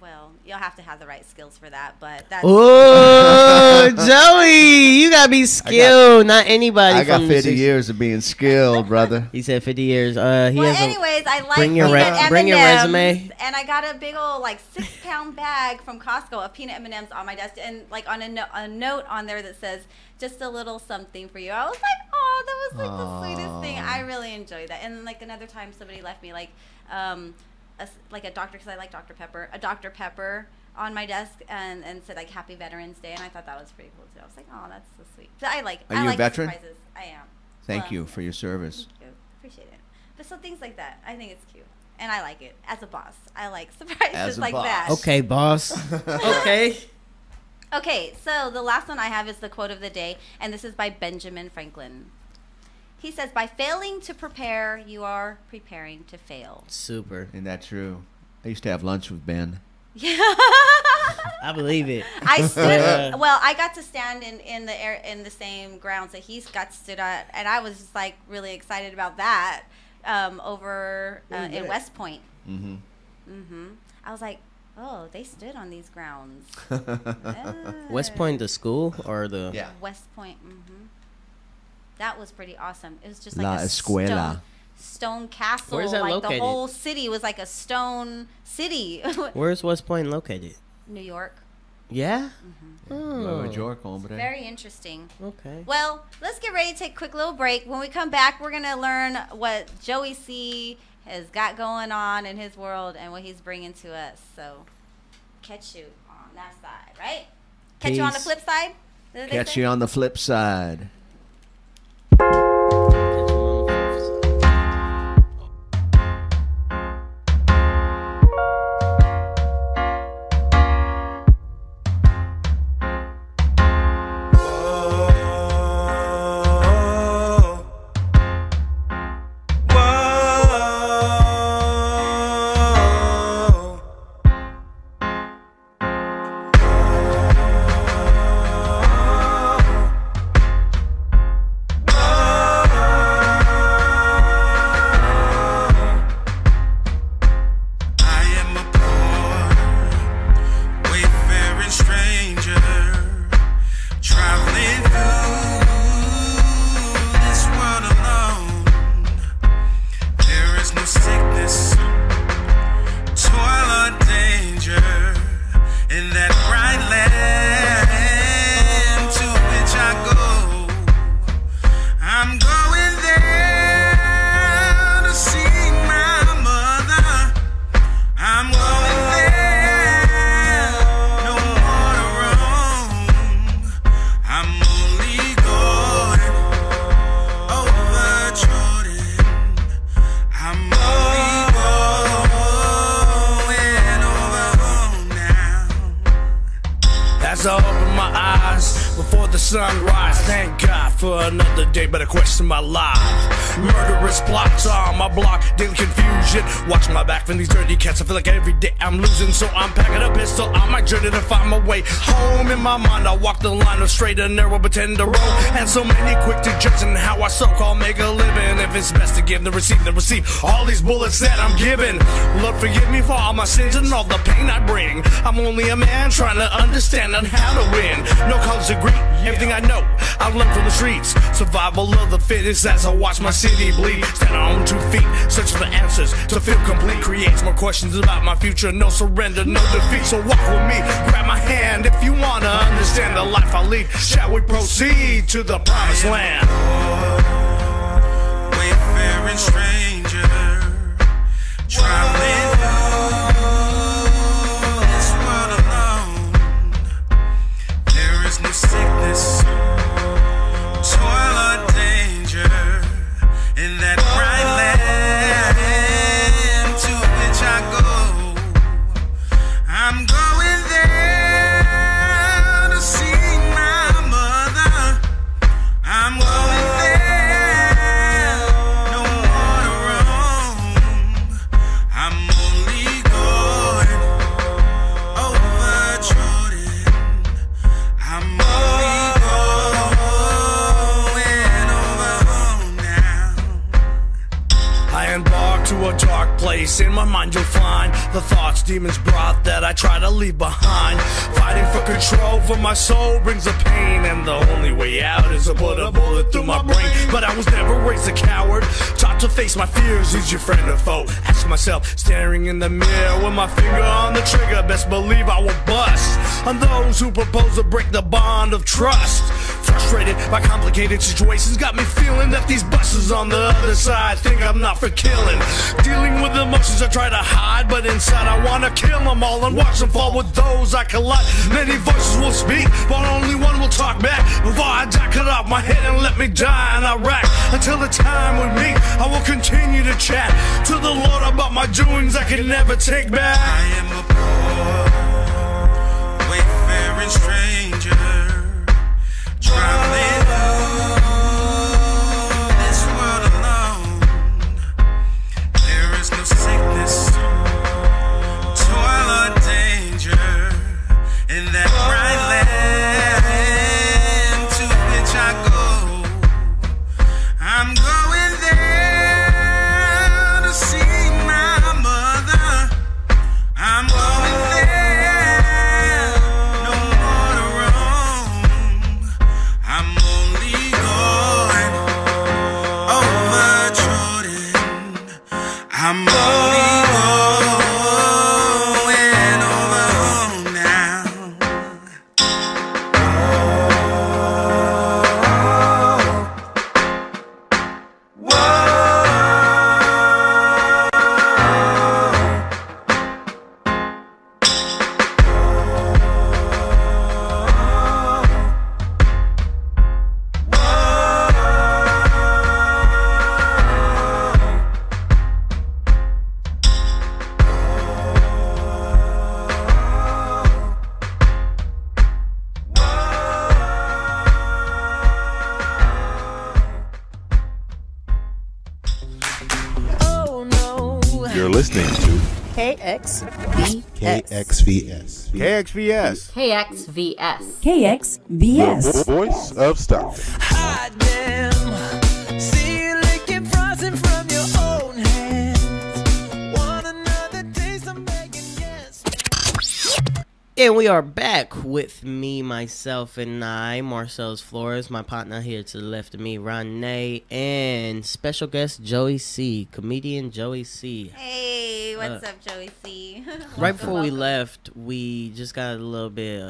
Well, you'll have to have the right skills for that, but that's... Oh, Joey, you gotta be skilled. Not anybody. I got 50 years of being skilled, brother. He said 50 years. Anyways, I like bring your resume. And I got a big old like 6-pound bag from Costco of peanut M&Ms on my desk, and like on a note on there that says, just a little something for you. I was like, oh, that was like the sweetest thing. I really enjoyed that. And like another time somebody left me like a Dr. because I like Dr. Pepper, a Dr. Pepper on my desk and said like Happy Veterans Day, and I thought that was pretty cool too. I was like, oh, that's so sweet. So Are you a veteran? Surprises. I am. Thank you for your service. Thank you. Appreciate it. But so things like that, I think it's cute. And I like it. As a boss, I like surprises like that. Okay, boss. Okay. Okay, so the last one I have is the quote of the day, and this is by Benjamin Franklin. He says, by failing to prepare, you are preparing to fail. Super. Isn't that true? I used to have lunch with Ben. Yeah. I believe it. I stood, well, I got to stand in the same grounds that he's got to stood at, and I was just like really excited about that over in West Point. Mm-hmm. Mm-hmm. I was like, oh, they stood on these grounds. West Point, the school, or the... Yeah. West Point, mm-hmm. That was pretty awesome. It was just like La Escuela. Stone castle. Where is that like located? The whole city was like a stone city. Where's West Point located? New York. Yeah? Mm-hmm. Nueva York, hombre. Very interesting. Okay. Well, let's get ready to take a quick little break. When we come back, we're going to learn what Joey C. has got going on in his world and what he's bringing to us. So, catch you on that side, right? Catch you on the flip side? Catch you on the flip side. sunrise. Thank God for another day, but I question my life. Murderous plots on my block, daily confusion. Watch my back from these dirty cats. I feel like every day I'm losing, so I'm packing a pistol on my journey to find my way home. In my mind, I walk the line of straight and narrow, pretend to roll. And so many quick to judge and how I so-called make a living. If it's best to give than receive all these bullets that I'm given. Lord, forgive me for all my sins and all the pain I bring. I'm only a man trying to understand on how to win. No college degree, everything I know I've learned from the streets. Survival of the fittest as I watch my city bleed. Stand on 2 feet, searching for answers to feel complete. Creates more questions about my future. No surrender, no defeat. So walk with me, grab my hand if you wanna understand the life I lead. Shall we proceed to the promised land? Wayfaring stranger, traveling through this world alone. There is no sickness, toil or danger in that bright land to which I go. I'm going there to see my mother. I'm going there, no more to roam. I'm only going over Jordan. I'm only going over home now. I embark to a dark place. In my mind you'll find the thoughts demons brought that I try to leave behind. Fighting for control for my soul brings a pain, and the only way out is to put a bullet through my brain. But I was never raised a coward, taught to face my fears. Is your friend or foe? Ask myself, staring in the mirror with my finger on the trigger. Best believe I will bust on those who propose to break the bond of trust. Frustrated by complicated situations got me feeling that these busters on the other side think I'm not for killing. Dealing with emotions I try to hide, but inside I wanna kill them all and watch them fall with those I collide. Many voices will speak, but only one will talk back. Before I die, cut off my head and let me die in Iraq. Until the time we meet, I will continue to chat to the Lord about my doings I can never take back. I am a poor, wayfaring stranger, traveling through this world alone. There is no sickness, toil or danger in that bright land to which I go. I'm going there to see my mother. I'm going there, no more to roam. I'm only going over Jordan. I'm only going over home now. You're listening to KXVS. KXVS. KXVS. KXVS. KXVS. The voice of Stockton. Hot damn. See you licking frosting from your own hands. Want another taste? I'm begging, yes. And we are back with me, myself, and I, Marcelis Flores, my partner here to the left of me, RawNe, and special guest Joey C, comedian Joey C. Hey, what's up, Joey C? Right before we left, we just got a little bit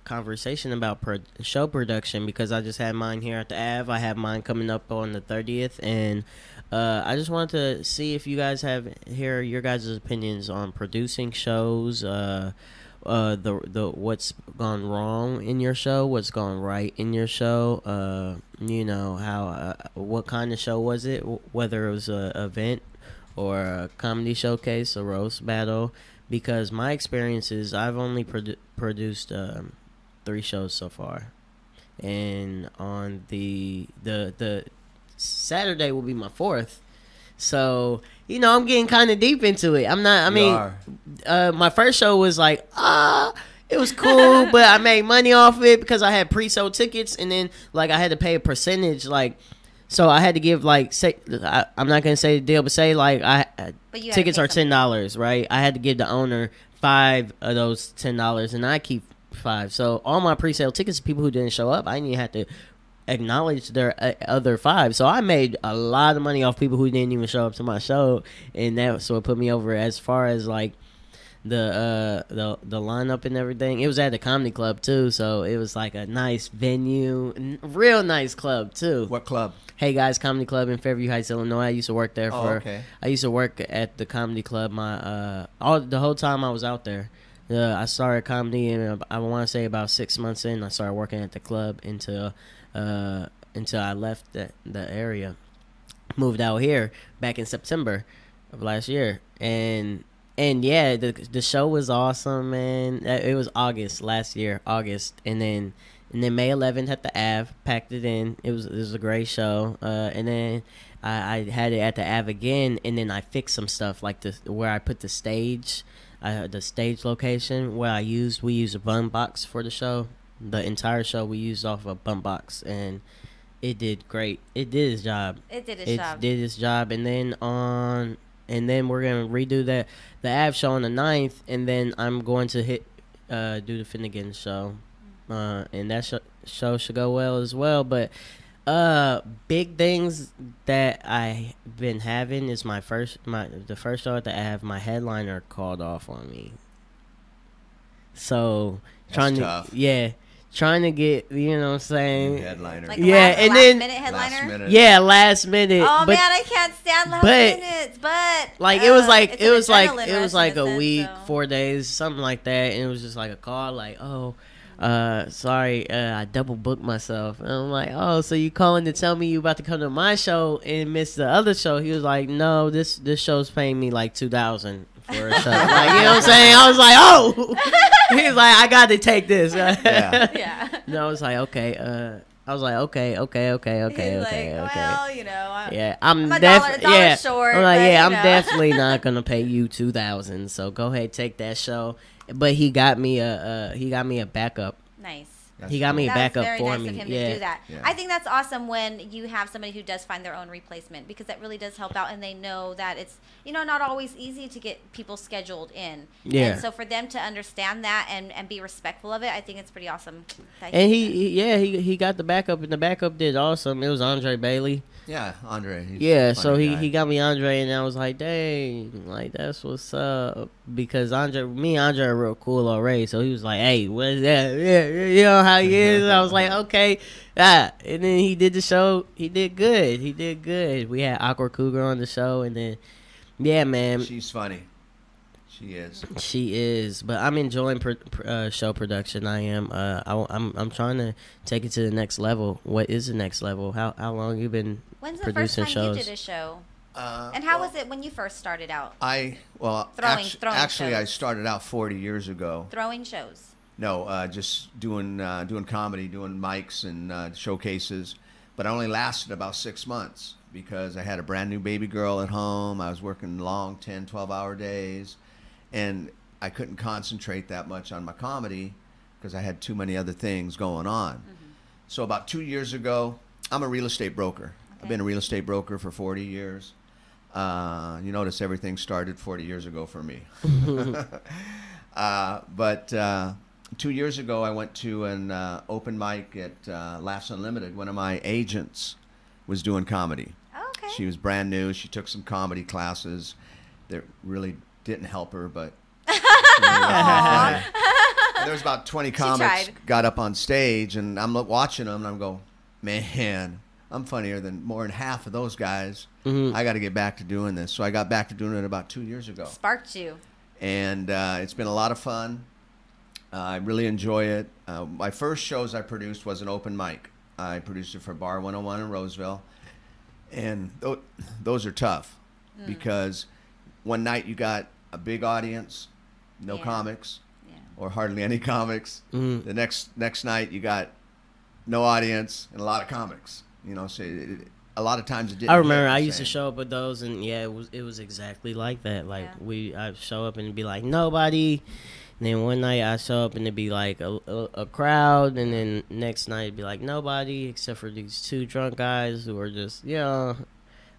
conversation about show production, because I just had mine here at the Ave. I have mine coming up on the 30th, and I just wanted to see if you guys hear your guys' opinions on producing shows, the what's gone wrong in your show, what's gone right in your show, you know, how what kind of show was it, whether it was a event or a comedy showcase, a roast battle, because my experience is I've only produced 3 shows so far, and on the Saturday will be my 4th. So, you know, I'm getting kind of deep into it. My first show was like, it was cool, but I made money off it because I had pre-sold tickets, and then, like, I had to pay a percentage, like, so I had to give, like, I'm not going to say the deal, but say, like, tickets are $10, right? I had to give the owner 5 of those $10, and I keep 5. So all my pre-sale tickets, people who didn't show up, I didn't even have to acknowledge their other 5. So I made a lot of money off people who didn't even show up to my show, and that so it put me over as far as like the lineup and everything. It was at the comedy club too, so it was like a nice venue, real nice club too. What club? Hey Guys Comedy Club in Fairview Heights, Illinois. I used to work there okay. I used to work at the comedy club the whole time I was out there. I started comedy, and I want to say about 6 months in, I started working at the club until I left the area, moved out here back in September of last year, and yeah, the show was awesome, man. It was last year, August, and then May 11th at the Ave, packed it in. It was a great show, and then I had it at the Ave again, and then I fixed some stuff like where I put the stage location where we used a bum box for the show. The entire show we used off a bump box, and it did great. It did its job. It did its job. And then we're gonna redo the Av show on the 9th, and then I'm going to do the Finnegan show, and that show should go well as well. But big things that I've been having is the first show at the Av. My headliner called off on me, so trying to get, you know what I'm saying? Headliner. Like and then minute headliner? Yeah, last minute. Oh man, I can't stand last minutes. But like it was like a week, 4 days, something like that, and it was just like a call, like, sorry, I double booked myself. And I'm like, oh, so you calling to tell me you about to come to my show and miss the other show? He was like, no, this show's paying me like $2,000 for a show. Like, you know what I'm saying? I was like, oh. He's like, I got to take this. Yeah. No, I was like, okay. I was like, okay. He's like, well, you know, yeah, I'm a dollar short. I'm like, but, I'm definitely not gonna pay you $2,000. So go ahead, take that show. But he got me a backup. Nice. He got me a backup for me. Of him to do that. Yeah. I think that's awesome when you have somebody who does find their own replacement, because that really does help out, and they know that it's, you know, not always easy to get people scheduled in. Yeah. And so for them to understand that and be respectful of it, I think it's pretty awesome. And he got the backup, and the backup did awesome. It was Andre Bailey. Yeah, Andre. So he got me Andre, and I was like, dang, like, that's what's up. Because me and Andre are real cool already. So he was like, hey, what is that? Yeah, you know how he is? I was like, okay. And then he did the show. He did good. We had Awkward Cougar on the show, and then, yeah, man. She's funny. She is. But I'm enjoying show production. I am. I'm trying to take it to the next level. What is the next level? How long you been When's producing the first time shows? you did a show? And how was it when you first started out? Throwing shows. I started out 40 years ago. Throwing shows? No, just doing comedy, doing mics and showcases. But I only lasted about 6 months because I had a brand new baby girl at home. I was working long 10, 12-hour days. And I couldn't concentrate that much on my comedy because I had too many other things going on. Mm-hmm. So about 2 years ago, I'm a real estate broker. Okay. I've been a real estate broker for 40 years. You notice everything started 40 years ago for me. But 2 years ago, I went to an open mic at Laughs Unlimited. One of my agents was doing comedy. Okay. She was brand new. She took some comedy classes that really didn't help her, but there was about 20 comics got up on stage, and I'm watching them, and I'm going, man, I'm funnier than more than half of those guys. Mm-hmm. I got to get back to doing this. So I got back to doing it about 2 years ago. Sparked you. And it's been a lot of fun. I really enjoy it. My first shows I produced was an open mic. I produced it for Bar 101 in Roseville. And those are tough because one night you got a big audience, no comics, or hardly any comics. The next night you got no audience, and a lot of comics. You know, so a lot of times it didn't. I remember I used to show up at those, and yeah, it was exactly like that. Like I'd show up and it'd be like nobody. And then one night I show up and it'd be like a crowd, and then next night it'd be like nobody except for these two drunk guys who were just, you know.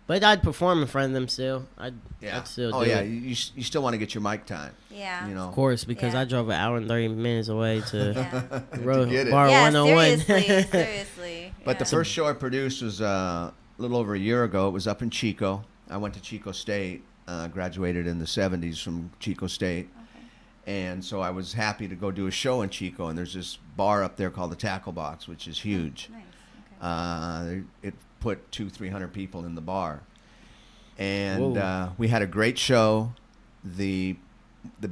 But I'd perform in front of them still. I'd still do it. You still want to get your mic time. Yeah. You know. Of course, because I drove an hour and 30 minutes away to get it. Bar 101. Seriously. But the first show I produced was a little over a year ago. It was up in Chico. I went to Chico State, graduated in the 70s from Chico State. And so I was happy to go do a show in Chico, and there's this bar up there called the Tackle Box, which is huge. Nice. Okay. It put 200-300 people in the bar, and we had a great show. The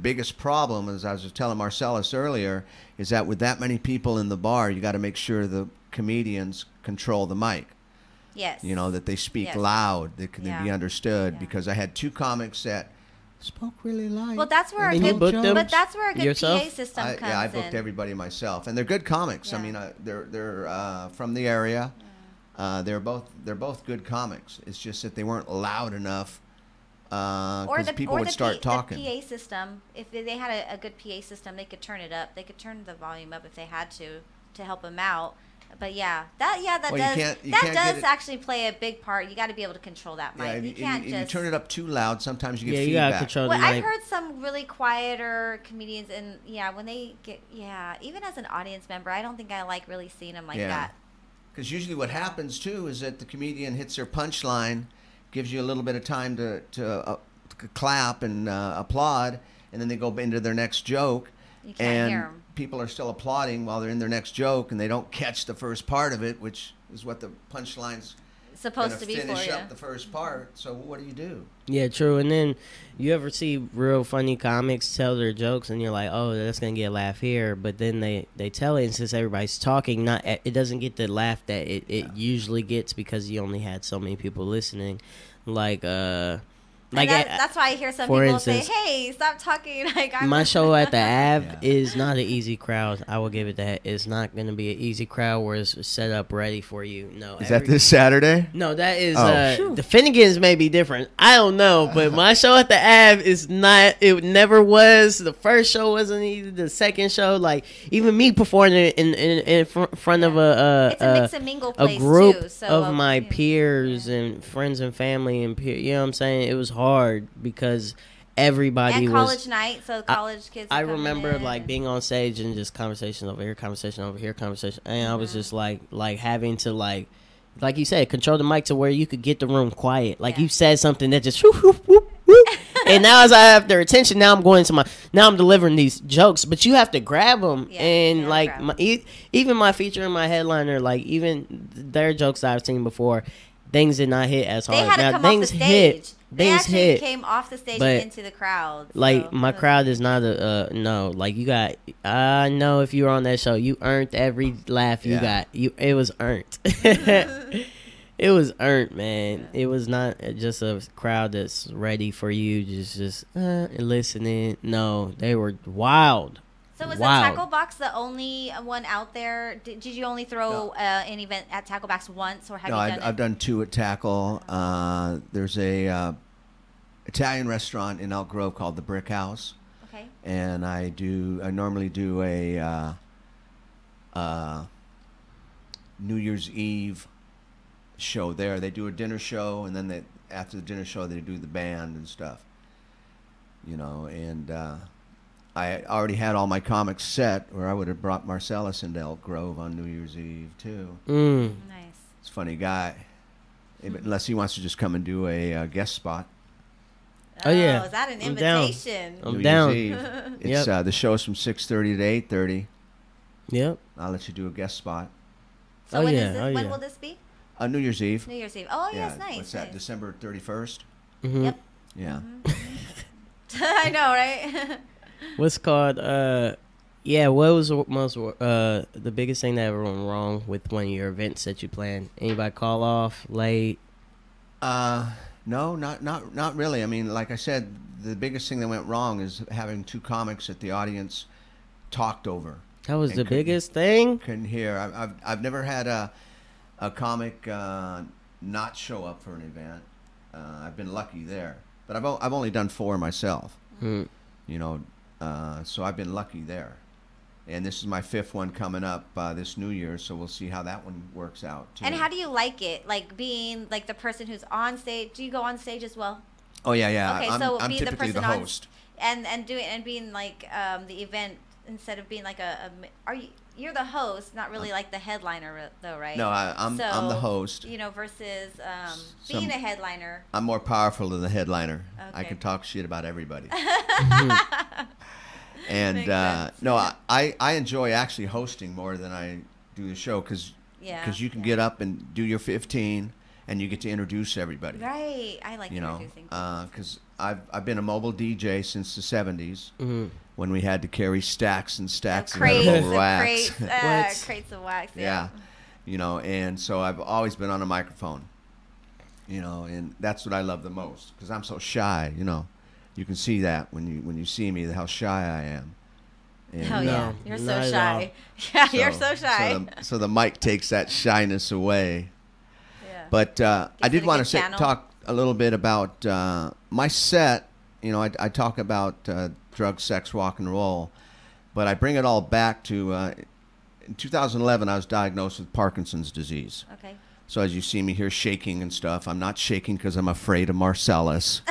biggest problem, as I was telling Marcelis earlier, is that with that many people in the bar, you got to make sure the comedians control the mic. Yes. You know, that they speak loud, that can be understood. Because I had two comics that spoke really light. Well, that's where a good PA system comes in. Yeah, I booked everybody myself, and they're good comics. I mean, they're from the area. They're both good comics. It's just that they weren't loud enough because people would start talking. The PA system, if they had a good PA system, they could turn it up. They could turn the volume up if they had to help them out. But that does actually play a big part. You got to be able to control that mic. Yeah, you can't if you turn it up too loud, sometimes you get feedback. You gotta control the mic. I've heard some really quieter comedians, and when they get even as an audience member, I don't think I like really seeing them like that. Because usually what happens too is that the comedian hits their punchline, gives you a little bit of time to clap and applaud, and then they go into their next joke. You can't hear 'em. People are still applauding while they're in their next joke, and they don't catch the first part of it, which is what the punchline's supposed to be for you. Finish up the first part. So what do you do? Yeah, true. And then you ever see real funny comics tell their jokes, and you're like, oh, that's gonna get a laugh here, but then they tell it, and since everybody's talking, it doesn't get the laugh that it usually gets because you only had so many people listening. That's why I hear some people say, "Hey, stop talking!" My show at the Ave is not an easy crowd. I will give it that. It's not going to be an easy crowd where it's set up ready for you. No, is that this Saturday? No, that is the Finnegans may be different. I don't know, but my show at the Ave is not. It never was. The first show wasn't either. The second show, like even me performing in front of it's a mix and mingle place group too, of my peers and friends and family and you know what I'm saying. It was hard because everybody and college night, so college kids. I remember like being on stage and just conversation over here, conversation over here, conversation, and I was just like having to like you said, control the mic to where you could get the room quiet. Like you said something that just whoop, whoop, whoop, whoop. And now as I have their attention, now I'm delivering these jokes, but you have to grab them and like even my feature and my headliner, like even their jokes I've seen before. Things did not hit as hard. They had to come off the stage. They actually hit, came off the stage and into the crowd. So. Like my crowd is not no. Like you got. I know if you were on that show, you earned every laugh you got. It was earned. It was earned, man. It was not just a crowd that's ready for you, just listening. No, they were wild. So was the Tackle Box the only one out there? Did you only throw an event at Tackle Box once, or have you done it? I've done two at Tackle. There's a Italian restaurant in Elk Grove called the Brick House. Okay. And I normally do a New Year's Eve show there. They do a dinner show, and then after the dinner show, they do the band and stuff. You know, and I already had all my comics set, or I would have brought Marcelis into Elk Grove on New Year's Eve, too. Nice. He's a funny guy. Unless he wants to just come and do a guest spot. Oh, yeah. Is that an invitation? I'm down. It's the show's from 6:30 to 8:30. Yep. I'll let you do a guest spot. So when will this be? New Year's Eve. New Year's Eve. Oh, yes, nice. What's that, December 31st? Mm-hmm. Yep. Yeah. I know, right? What's called, what was the biggest thing that ever went wrong with one of your events that you planned? Anybody call off, late? No, not really. I mean, like I said, the biggest thing that went wrong is having two comics that the audience talked over. That was the biggest thing. Couldn't hear. I've never had a comic not show up for an event. I've been lucky there, but I've only done 4 myself. You know, so I've been lucky there. And this is my 5th one coming up this New Year, so we'll see how that one works out too. And how do you like it? Like being like the person who's on stage. Do you go on stage as well? Oh yeah. Okay, I'm being typically the host. And being like the event instead of being like you're the host, not really like the headliner though, right? No, I'm the host. You know, versus being a headliner. I'm more powerful than the headliner. Okay. I can talk shit about everybody. And no, I enjoy actually hosting more than I do the show because you can get up and do your 15 and you get to introduce everybody. Right, I like introducing people. Because I've been a mobile DJ since the 70s when we had to carry stacks and stacks of wax. Crates of wax. Yeah, you know, and so I've always been on a microphone. You know, and that's what I love the most because I'm so shy. You know. You can see that when you see me, how shy I am. And oh yeah, you're so shy. Yeah, you're so shy. So the mic takes that shyness away. Yeah. But I did want to talk a little bit about my set. You know, I talk about drugs, sex, rock and roll, but I bring it all back to in 2011. I was diagnosed with Parkinson's disease. Okay. So as you see me here shaking and stuff, I'm not shaking because I'm afraid of Marcelis.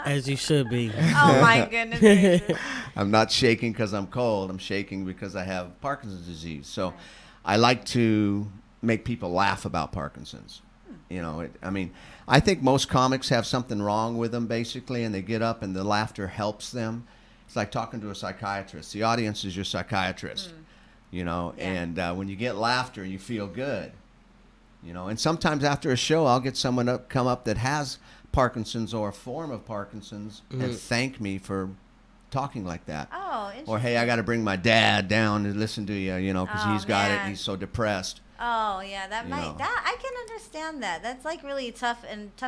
As you should be. Oh my goodness. I'm not shaking because I'm cold. I'm shaking because I have Parkinson's disease. So I like to make people laugh about Parkinson's. You know, I mean, I think most comics have something wrong with them basically, and they get up and the laughter helps them. It's like talking to a psychiatrist. The audience is your psychiatrist. You know, and when you get laughter, you feel good. You know, and sometimes after a show, I'll get someone come up that has Parkinson's or a form of Parkinson's and thank me for talking like that. Oh, interesting. Or, hey, I got to bring my dad down to listen to you, you know, because he's got it and he's so depressed. Oh, yeah, that I can understand that. That's like really tough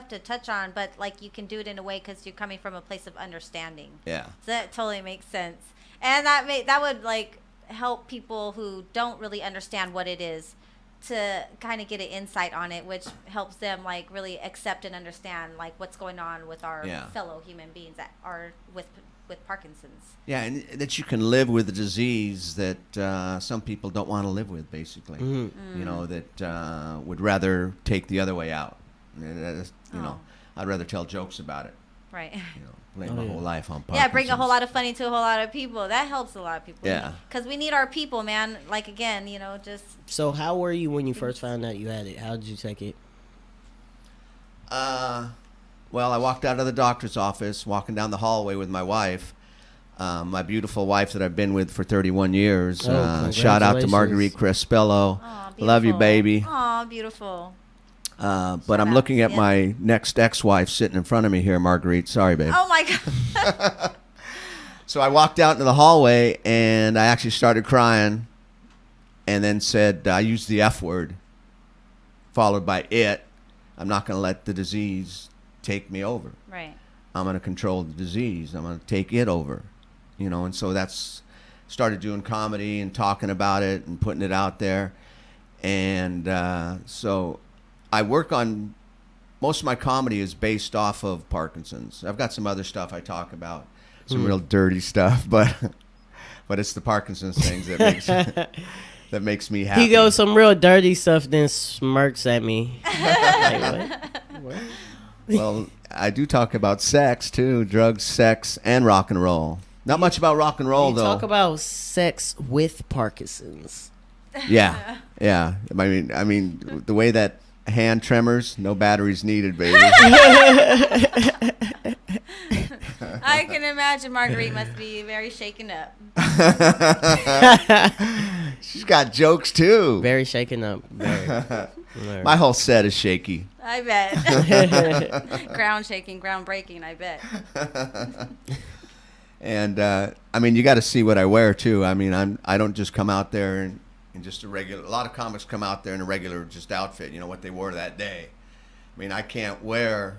to touch on, but like you can do it in a way because you're coming from a place of understanding. Yeah. So that totally makes sense. And that would like help people who don't really understand what it is to kind of get an insight on it, which helps them like really accept and understand like what's going on with our fellow human beings that are with Parkinson's. Yeah, and that you can live with a disease that some people don't want to live with, basically. You know, that would rather take the other way out. You know, I'd rather tell jokes about it. Right. You know, blame my whole life on Parkinson's. Yeah, bring a whole lot of funny to a whole lot of people. That helps a lot of people. Yeah. Because we need our people, man. Like, again, you know, just... So how were you when you first found out you had it? How did you take it? Well, I walked out of the doctor's office, walking down the hallway with my wife, my beautiful wife that I've been with for 31 years. Shout out to Marguerite Crespello. Love you, baby. Aw, beautiful. But I'm looking at my next ex-wife sitting in front of me here, Marguerite. Sorry, babe. Oh, my God. So I walked out into the hallway, and I actually started crying, and then said, I used the F word, followed by it. I'm not going to let the disease take me over. Right. I'm going to control the disease. I'm going to take it over. You know, and so that's started doing comedy and talking about it and putting it out there. And so I work on, most of my comedy is based off of Parkinson's. I've got some other stuff I talk about, some real dirty stuff, but it's the Parkinson's things that makes that makes me happy. He goes some real dirty stuff, then smirks at me. Like, what? Well, I do talk about sex too, drugs, sex, and rock and roll. Not much about rock and roll, though. Talk about sex with Parkinson's. Yeah, yeah. I mean, the way that hand tremors, no batteries needed, baby. I can imagine Marguerite must be very shaken up. She's got jokes too. Very shaken up. Very. My whole set is shaky. I bet. Ground shaking, ground breaking, I bet. And I mean, you got to see what I wear too. I mean, I don't just come out there in just a regular. A lot of comics come out there in a regular just outfit. You know what they wore that day. I mean, I can't wear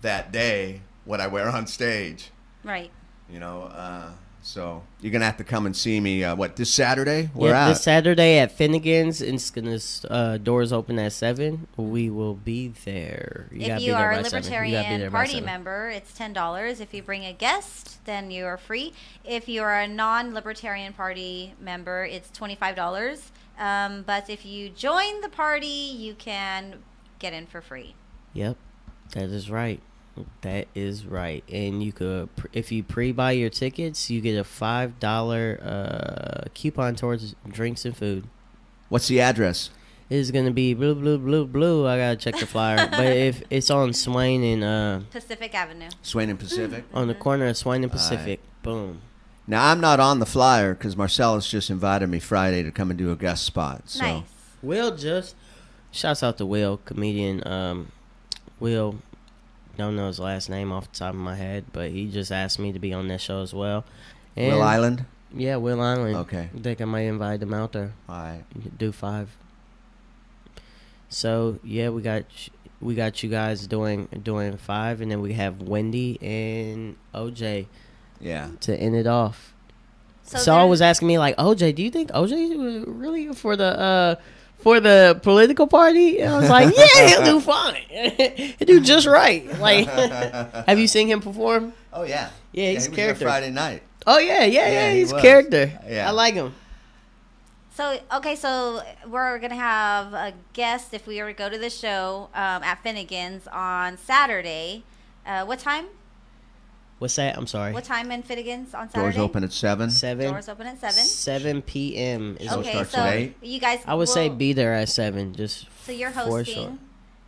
that day what I wear on stage. Right. You know, So you're gonna have to come and see me. This Saturday? We're out this Saturday at Finnegan's. It's gonna doors open at 7. We will be there. If you are a Libertarian Party member, it's $10. If you bring a guest, then you are free. If you are a non-Libertarian Party member, it's $25. But if you join the party, you can get in for free. Yep, that is right. That is right. And you could, if you pre-buy your tickets, you get a $5 coupon towards drinks and food. What's the address? It is going to be blue. I got to check the flyer. But if it's on Swain and Pacific Avenue. Swain and Pacific? On the corner of Swain and Pacific. Boom. Now, I'm not on the flyer because Marcelis just invited me Friday to come and do a guest spot. So. Nice. Will just, shouts out to Will, comedian. Will, don't know his last name off the top of my head, but he just asked me to be on that show as well. And Will Island? Yeah, Will Island. Okay. I think I might invite him out there. All right. Do 5. So yeah, we got you guys doing 5, and then we have Wendy and OJ. Yeah. To end it off. So I was asking me like, OJ, do you think OJ really for the political party? And I was like, yeah, he'll do fine. He'll do just right. Like, have you seen him perform? Oh yeah. Yeah, he's he a character. Was Friday night. Oh yeah, he's a was. character. Yeah. I like him. So, okay, so we're going to have a guest if we were to go to the show at Finnegan's on Saturday. What time? What's that? I'm sorry. What time in Finnegan's on Saturday? Doors open at 7. 7. Doors open at 7. 7 p.m. is okay, starts so at 8. you guys. I would say be there at 7. Just so you're hosting.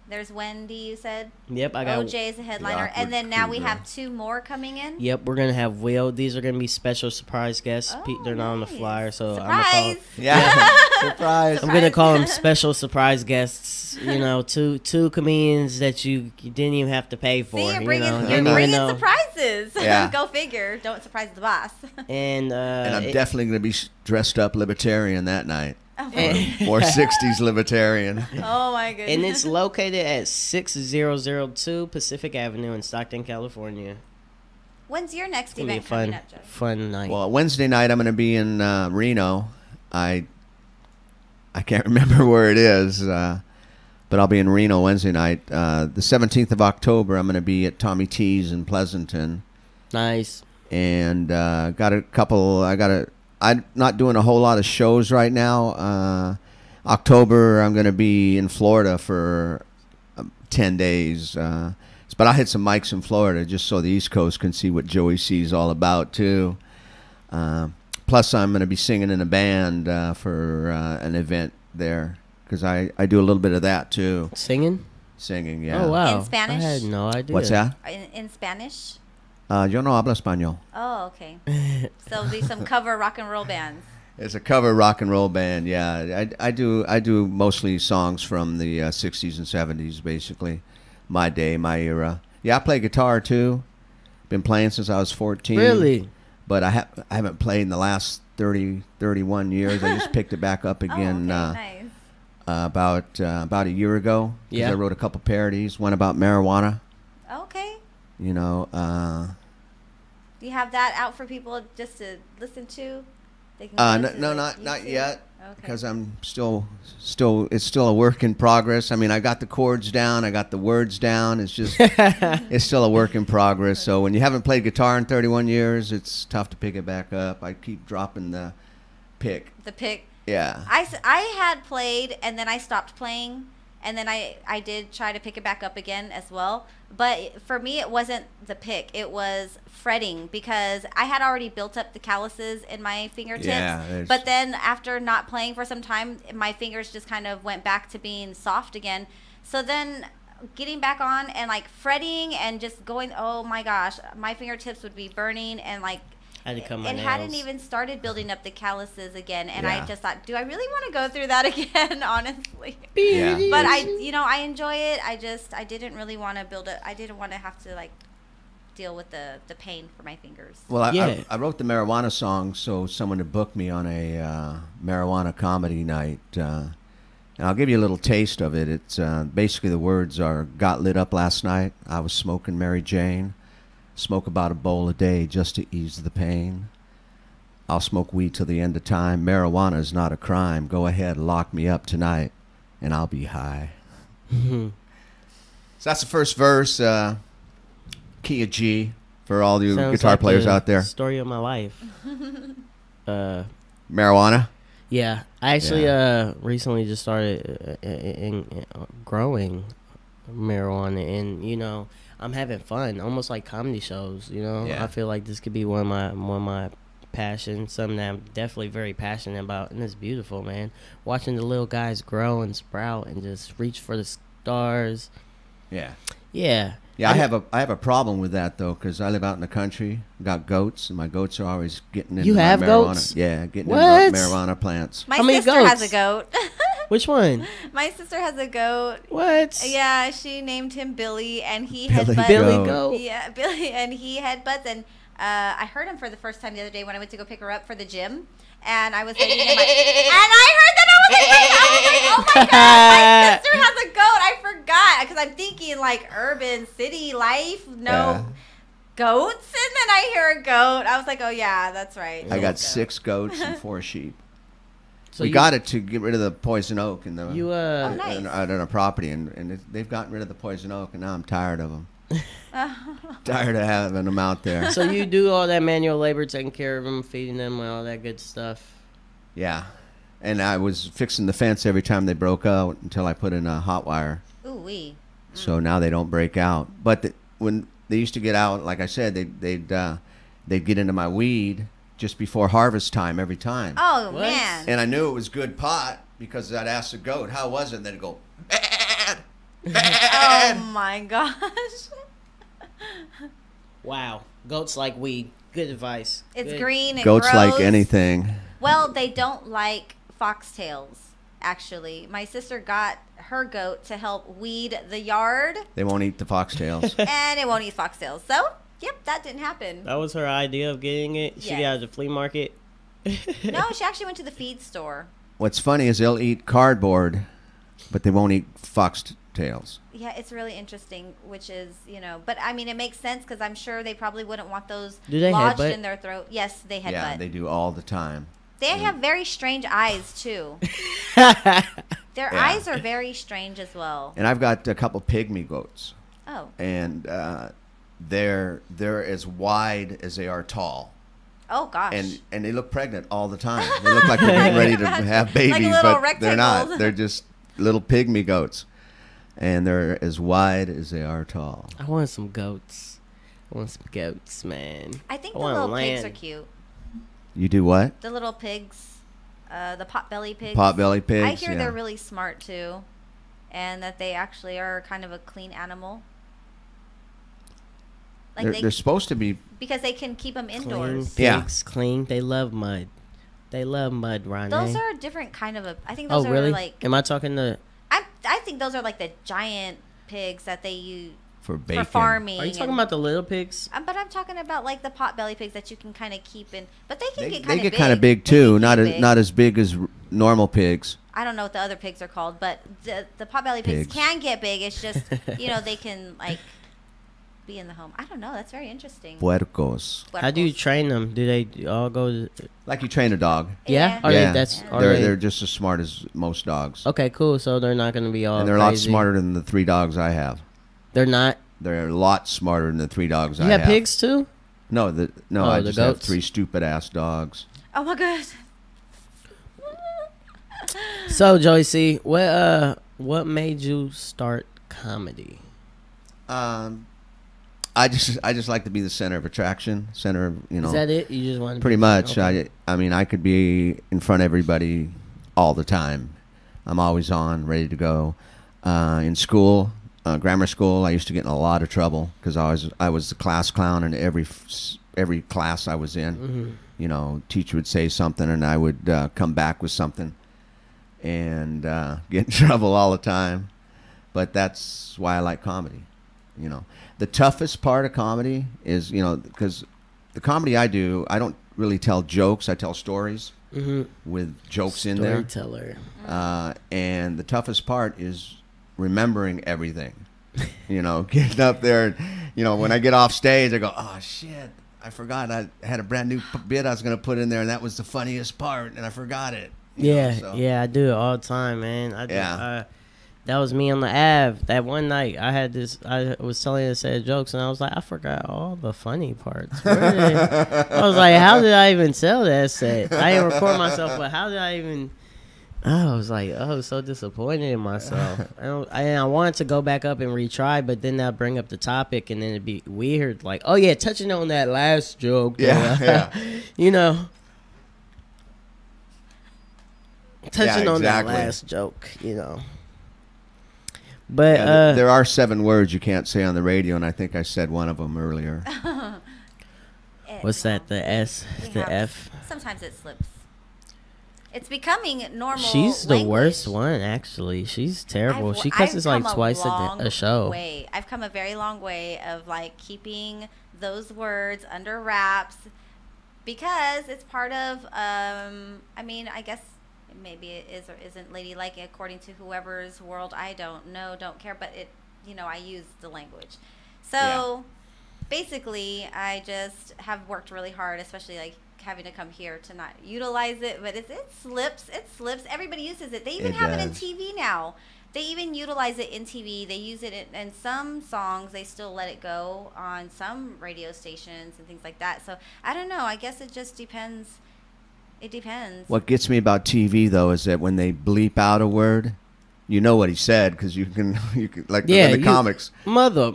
There's Wendy, you said. Yep, I got OJ is a headliner, and then now we have 2 more coming in. Yep, we're gonna have Will. These are gonna be special surprise guests. They're not on the flyer, so surprise. I'm gonna call. Yeah, surprise. I'm gonna call them special surprise guests. You know, two comedians that you didn't even have to pay for. See, you're bringing surprises. Yeah. Go figure. Don't surprise the boss. And I'm definitely gonna be dressed up libertarian that night. Oh. More 60s libertarian. Oh my goodness. And it's located at 6002 Pacific Avenue in Stockton, California. When's your next It's gonna be event a coming up, Joe? fun night. Well, Wednesday night I'm going to be in Reno. I can't remember where it is, but I'll be in Reno Wednesday night. The 17th of October I'm going to be at Tommy T's in Pleasanton. Nice. And got a couple. I'm not doing a whole lot of shows right now. October I'm going to be in Florida for 10 days. But I'll hit some mics in Florida just so the East Coast can see what Joey C is all about, too. Plus, I'm going to be singing in a band for an event there because I do a little bit of that, too. Singing? Singing, yeah. Oh, wow. In Spanish? I had no idea. What's that? In Spanish? Yo no hablo español. Oh, okay. So there'll be some cover rock and roll bands. It's a cover rock and roll band, yeah. I do mostly songs from the 60s and 70s, basically. My day, my era. Yeah, I play guitar, too. Been playing since I was 14. Really? But I haven't played in the last 31 years. I just picked it back up again nice. about a year ago. Yeah. I wrote a couple parodies, one about marijuana. Okay. You know. Do you have that out for people just to listen to? They can No, not yet. Because I'm still it's still a work in progress. I mean, I got the chords down, I got the words down. It's just it's still a work in progress. So when you haven't played guitar in 31 years, it's tough to pick it back up. I keep dropping the pick. The pick. Yeah. I had played and then I stopped playing. And then I did try to pick it back up again as well. But for me, it wasn't the pick. It was fretting because I had already built up the calluses in my fingertips. Yeah, but then after not playing for some time, my fingers just kind of went back to being soft again. So then getting back on and like fretting and just going, oh my gosh, my fingertips would be burning and like, I had to cut my nails. hadn't even started building up the calluses again, and Yeah. I just thought, do I really want to go through that again? Honestly, Yeah. but I enjoy it. I didn't really want to build it. I didn't want to have to like deal with the pain for my fingers. Well, I wrote the marijuana song so someone would book me on a marijuana comedy night. And I'll give you a little taste of it. It's basically the words are, got lit up last night. I was smoking Mary Jane. Smoke about a bowl a day just to ease the pain. I'll smoke weed till the end of time. Marijuana is not a crime. Go ahead, lock me up tonight, and I'll be high. So that's the first verse. Key of G for all you guitar players out there. Story of my life. Marijuana. Yeah, I actually recently just started growing marijuana, and you know, I'm having fun, almost like comedy shows. You know, I feel like this could be one of my passions, something that I'm definitely very passionate about, and it's beautiful, man. Watching the little guys grow and sprout and just reach for the stars. Yeah. Yeah. Yeah, I have a problem with that though, because I live out in the country, got goats, and my goats are always getting into my marijuana. Goats? Yeah, getting What? into marijuana plants. My How many sister goats? has a goat. Which one? My sister has a goat. What? Yeah, she named him Billy, and he Billy headbutts. Billy Goat. Yeah, Billy, and he headbutts. And I heard him for the first time the other day when I went to go pick her up for the gym. And I was waiting in my... And I heard that I was like, oh my God, my sister has a goat. I forgot. Because I'm thinking like urban city life, goats. And then I hear a goat. I was like, oh yeah, that's right. I got 6 goats and 4 sheep. So we got it to get rid of the poison oak in the nice. on our property, and they've gotten rid of the poison oak, and now I'm tired of them. Tired of having them out there. So you do all that manual labor, taking care of them, feeding them, and all that good stuff. Yeah, and I was fixing the fence every time they broke out until I put in a hot wire. Ooh wee. So now they don't break out. But when they used to get out, like I said, they'd get into my weed just before harvest time every time. Oh man. And I knew it was good pot because I'd ask the goat, "How was it?" And they'd go, "Bad, bad." Oh my gosh. Wow. Goats like weed. Good advice. It's Good. green and Goats grows. like anything. Well, they don't like foxtails, actually. My sister got her goat to help weed the yard. They won't eat the foxtails. And it won't eat foxtails. So, yep, that didn't happen. That was her idea of getting it. She got it at the flea market. No, she actually went to the feed store. What's funny is they'll eat cardboard, but they won't eat foxtails. Yeah, it's really interesting, which is, you know, but I mean, it makes sense because I'm sure they probably wouldn't want those lodged headbutt? in their throat. Yes, they headbutt. Yeah, they do all the time. They have very strange eyes, too. Their eyes are very strange as well. And I've got a couple pygmy goats. Oh. And they're as wide as they are tall. Oh, gosh. And they look pregnant all the time. They look like they're getting ready to have babies, but they're not. They're just little pygmy goats. And they're as wide as they are tall. I want some goats. I want some goats, man. I think the little pigs are cute. You do what? The little pigs. The potbelly pigs. Potbelly pigs, I hear yeah. they're really smart, too. And that they actually are kind of a clean animal. Like they're supposed to be. Because they can keep them indoors. Pigs, clean. They love mud. They love mud, RawNe. Those are a different kind of I think those are really? Like... Am I talking to... I think those are like the giant pigs that they use for bacon. For farming. Are you talking about the little pigs? But I'm talking about like the potbelly pigs that you can kind of keep in. But they can get kind of big. They big. get kind of big too. Not as big as normal pigs. I don't know what the other pigs are called, but the potbelly pigs can get big. It's just they can like be in the home. I don't know. That's very interesting. Puercos. How do you train them? Do they all go like you train a dog? Yeah. They're just as smart as most dogs. Okay, cool. So they're not going to be all. And they're a lot smarter than the 3 dogs I have. They're not. They're a lot smarter than the 3 dogs I have. You have pigs too? No, I just goats? have 3 stupid ass dogs. Oh my god. So Joey C, what made you start comedy? I just like to be the center of attraction, Is that it? You just want to pretty much. Okay. I mean, I could be in front of everybody all the time. I'm always on, ready to go. In school, grammar school, I used to get in a lot of trouble because I was the class clown in every class I was in. Mm-hmm. Teacher would say something and I would come back with something and get in trouble all the time. But that's why I like comedy. The toughest part of comedy is, because the comedy I do, I don't really tell jokes. I tell stories with jokes in there. Storyteller. And the toughest part is remembering everything. Getting up there, when I get off stage, I go, oh, shit. I forgot I had a brand new bit I was going to put in there, and that was the funniest part, and I forgot it. Yeah, I do it all the time, man. That was me on the Ave. That one night, I was telling a set of jokes, and I was like, I forgot all the funny parts. I was like, how did I even tell that set? I didn't record myself, but how did I even... I was like, so disappointed in myself. I wanted to go back up and retry, but then I'd bring up the topic, and then it'd be weird. Like, oh, yeah, touching on that last joke. Yeah. You know. Touching on that last joke, you know. But there are 7 words you can't say on the radio, and I think I said one of them earlier. What's that? The S, the F. Sometimes it slips. It's becoming normal. She's the worst one, actually. She's terrible. She cusses like twice a show. I've come a very long way of like keeping those words under wraps because it's part of. I mean, I guess. Maybe it is or isn't ladylike according to whoever's world. I don't know, don't care, but I use the language. So basically, I just have worked really hard, especially like having to come here to not utilize it, but it slips. Everybody uses it. They even have it in TV now. They even utilize it in TV. They use it in some songs. They still let it go on some radio stations and things like that. So I don't know. I guess it just depends. It depends. What gets me about TV though is that when they bleep out a word, you know what he said because you can like in the comics. Mother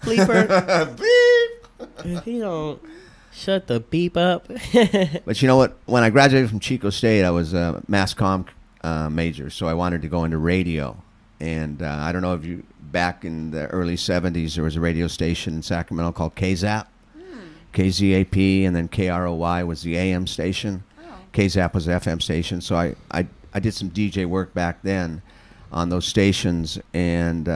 bleeper. Beep. If you don't shut the beep up. But you know what? When I graduated from Chico State, I was a mass comm major, so I wanted to go into radio. And I don't know if you back in the early 70s, there was a radio station in Sacramento called KZAP, KZAP, and then KROY was the AM station. KZAP was the FM station, so I did some DJ work back then on those stations, and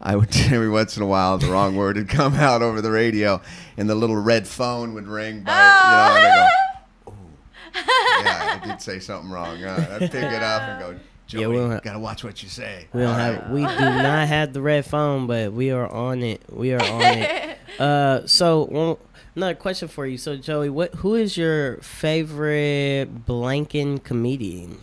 I would every once in a while the wrong word would come out over the radio, and the little red phone would ring by, and I go, "Ooh, yeah, I did say something wrong." I'd pick it up and go, "Joey, gotta watch what you say." We do not have the red phone, but we are on it. So. Another question for you. So, Joey, who is your favorite blanking comedian?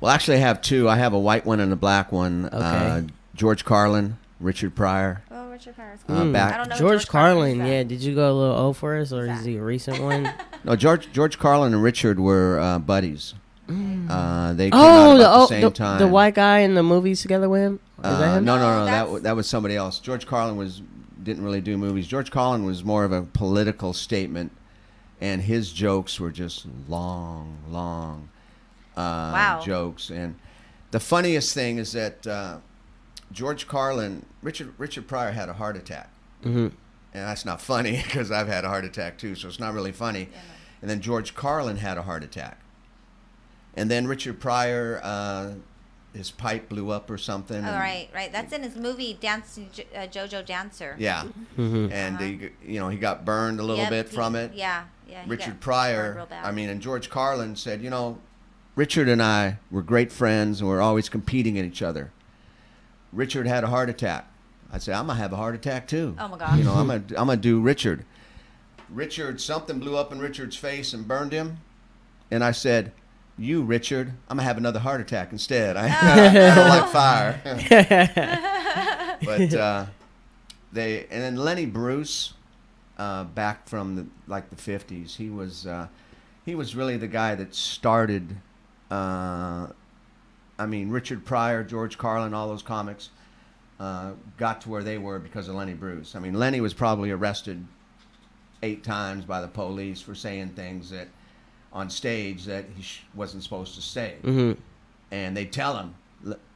Well, actually, I have 2. I have a white one and a black one. Okay. George Carlin, Richard Pryor. Oh, Richard Pryor's cool. I don't know George Carlin, yeah. Did you go a little old for us, or is he a recent one? No, George Carlin and Richard were buddies. They came out about the same time. The white guy in the movies together with him? Is that him? No. That was somebody else. George Carlin didn't really do movies. George Carlin was more of a political statement, and his jokes were just long jokes. And the funniest thing is that George Carlin, Richard Pryor had a heart attack. Mm-hmm. And that's not funny because I've had a heart attack too, so it's not really funny. Yeah. And then George Carlin had a heart attack. And then Richard Pryor, his pipe blew up or something. Oh, right. That's in his movie JoJo Dancer. Yeah. Mm-hmm. And he got burned a little bit from it. Yeah. Richard Pryor, and George Carlin said, Richard and I were great friends and we're always competing at each other. Richard had a heart attack. I said, I'm gonna have a heart attack too. Oh my gosh. I'm gonna do Richard. Something blew up in Richard's face and burned him. And I said, you, Richard, I'm going to have another heart attack instead. I don't like fire. But and then Lenny Bruce, back from the 50s, he was really the guy that started, Richard Pryor, George Carlin, all those comics got to where they were because of Lenny Bruce. Lenny was probably arrested 8 times by the police for saying things that on stage that he wasn't supposed to say. Mm-hmm. And they tell him,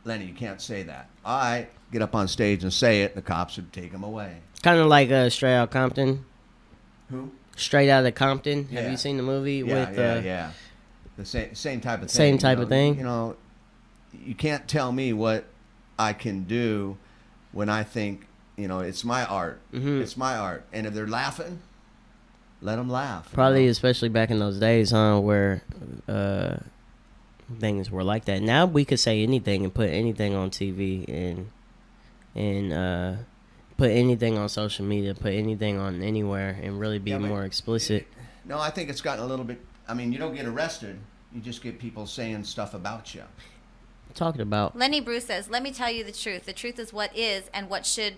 Lenny, you can't say that. All right, get up on stage and say it, and the cops would take him away. Kind of like Straight Outta Compton. Who? Straight Outta Compton. Yeah. Have you seen the movie? Yeah. The same type of thing. Same type of thing? You can't tell me what I can do when I think, it's my art. Mm-hmm. It's my art. And if they're laughing, let them laugh. Probably, especially back in those days, where things were like that. Now we could say anything and put anything on TV, and put anything on social media, put anything on anywhere, and really be more explicit. No, I think it's gotten a little bit. I mean, you don't get arrested. You just get people saying stuff about you. Talking about. Lenny Bruce says, "Let me tell you the truth. The truth is what is, and what should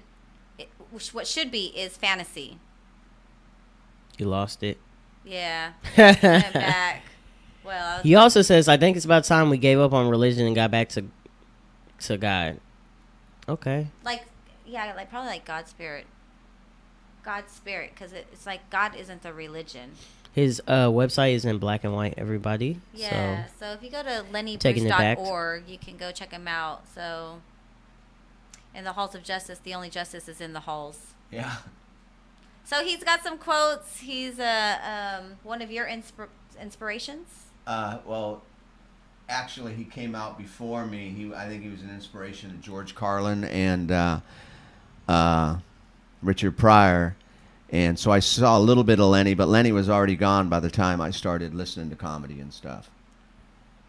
be is fantasy." You lost it. Yeah. Went back. Well, he also says, "I think it's about time we gave up on religion and got back to God." Okay. Like, yeah, like probably like God's spirit, because it's like God isn't the religion. His website is in black and white, everybody. Yeah, so if you go to lennybruce.org, you can go check him out. So, in the halls of justice, the only justice is in the halls. Yeah. So he's got some quotes. He's one of your inspirations? Well, actually, he came out before me. I think he was an inspiration to George Carlin and Richard Pryor. And so I saw a little bit of Lenny, but Lenny was already gone by the time I started listening to comedy and stuff.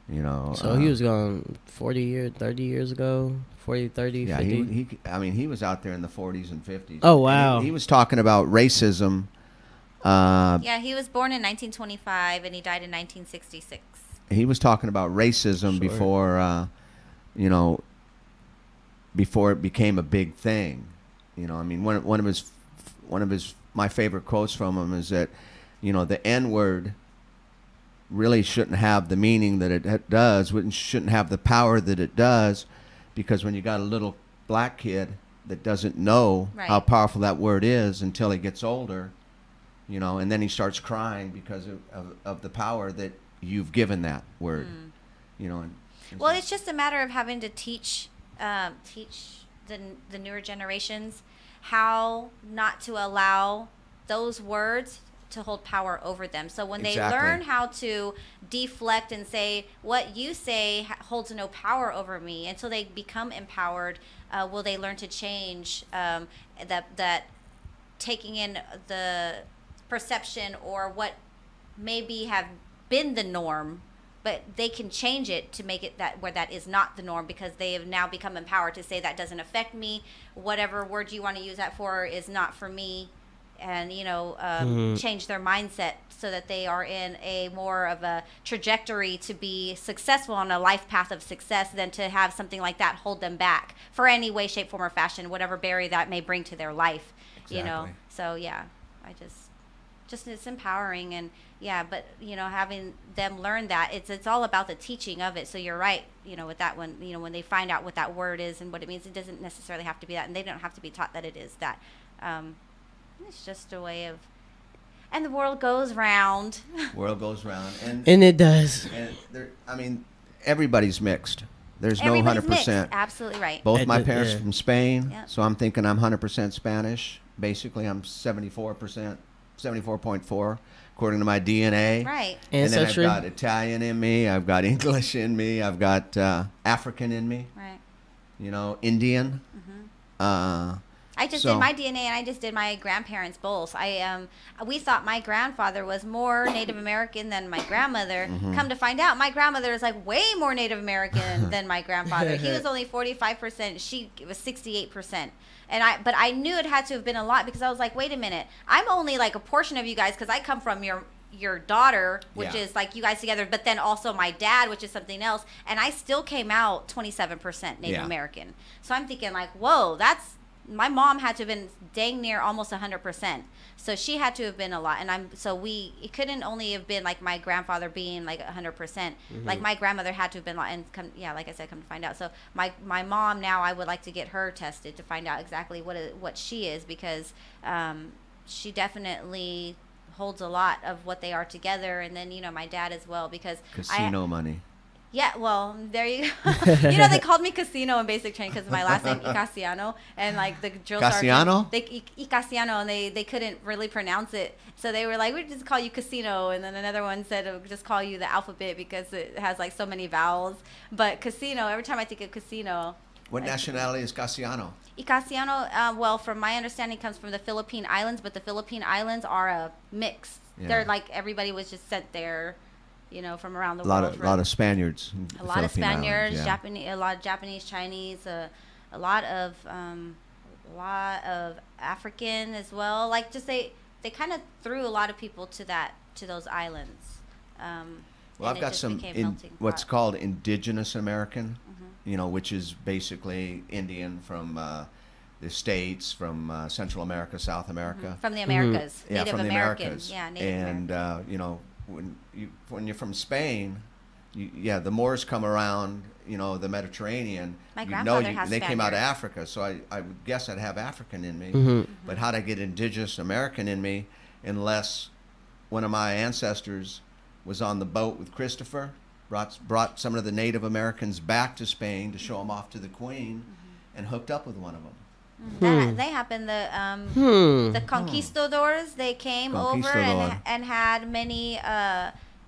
You know. So he was gone 30 years ago, 40, 30, yeah, 50? I mean, he was out there in the 40s and 50s. Oh, wow. He was talking about racism. Yeah, he was born in 1925 and he died in 1966. He was talking about racism before, you know, before it became a big thing. You know, I mean, one of my favorite quotes from him is that, you know, the N-word really shouldn't have the meaning that it does, shouldn't have the power that it does, because when you got a little black kid that doesn't know how powerful that word is until he gets older, you know, and then he starts crying because of the power that you've given that word, you know. Well, it's just a matter of having to teach the newer generations how not to allow those words to hold power over them. So when they learn how to deflect and say, what you say holds no power over me, until they become empowered, will they learn to change that taking in the perception or what maybe have been the norm, but they can change it to make it that where that is not the norm, because they have now become empowered to say that doesn't affect me. Whatever word you want to use that for is not for me. And, you know, change their mindset so that they are in a more of a trajectory to be successful on a life path of success than to have something like that hold them back for any way, shape, form, or fashion, whatever barrier that may bring to their life, you know. So, yeah, I just it's empowering. And, yeah, but, you know, having them learn that, it's all about the teaching of it. So you're right, you know, with that one, you know, when they find out what that word is and what it means, it doesn't necessarily have to be that, and they don't have to be taught that it is that. It's just a way of, and the world goes round. World goes round, and it does. And I mean, everybody's mixed. There's no Everybody's 100%. mixed. Absolutely right. Both my parents are from Spain, Yep. so I'm thinking I'm 100% Spanish. Basically, I'm 74%, 74.4 according to my DNA. Right. And then I've got Italian in me. I've got English in me. I've got African in me. Right. You know, Indian. I just did my DNA, and I just did my grandparents both. We thought my grandfather was more Native American than my grandmother. Come to find out, my grandmother is like way more Native American than my grandfather. He was only 45%. She was 68%. But I knew it had to have been a lot, because I was like, wait a minute, I'm only like a portion of you guys, because I come from your daughter, which is like you guys together, but then also my dad, which is something else, and I still came out 27% Native American. So I'm thinking like, whoa, my mom had to have been dang near almost 100%. So she had to have been a lot. And it couldn't only have been like my grandfather being like 100%. Like my grandmother had to have been, like I said, come to find out. So my mom now, I would like to get her tested to find out exactly what she is, because she definitely holds a lot of what they are together. And then, you know, my dad as well, because casino money. Yeah, well, there you go. You know, they called me Casino in basic training because of my last name, Icasiano. And, like, the drill sergeant... Icasiano, and they couldn't really pronounce it. So they were like, we just call you Casino. And then another one said, we'll just call you the alphabet because it has, like, so many vowels. But Casino, every time I think of Casino... What nationality is Casiano? Icasiano, well, from my understanding, comes from the Philippine Islands. But the Philippine Islands are a mix. Yeah. They're, like, everybody was just sent there... You know, from around the world. A lot of Spaniards. A lot of Spaniards, Islands, Japanese, a lot of Japanese, Chinese, a lot of lot of African as well. Like just they kind of threw a lot of people to those islands. Well, I've got some what's called indigenous American, you know, which is basically Indian from the States, from Central America, South America. From the Americas. Yeah, Native from the Americans. Americas. Yeah, Native Americans. You know, when you're from Spain, the Moors come around, you know, the Mediterranean. My grandfather has they came out of Spaniard. Africa, so I would guess I'd have African in me. But how'd I get indigenous American in me unless one of my ancestors was on the boat with Christopher, brought some of the Native Americans back to Spain to show them off to the Queen, and hooked up with one of them. They happened. The conquistadors. They came over and had many.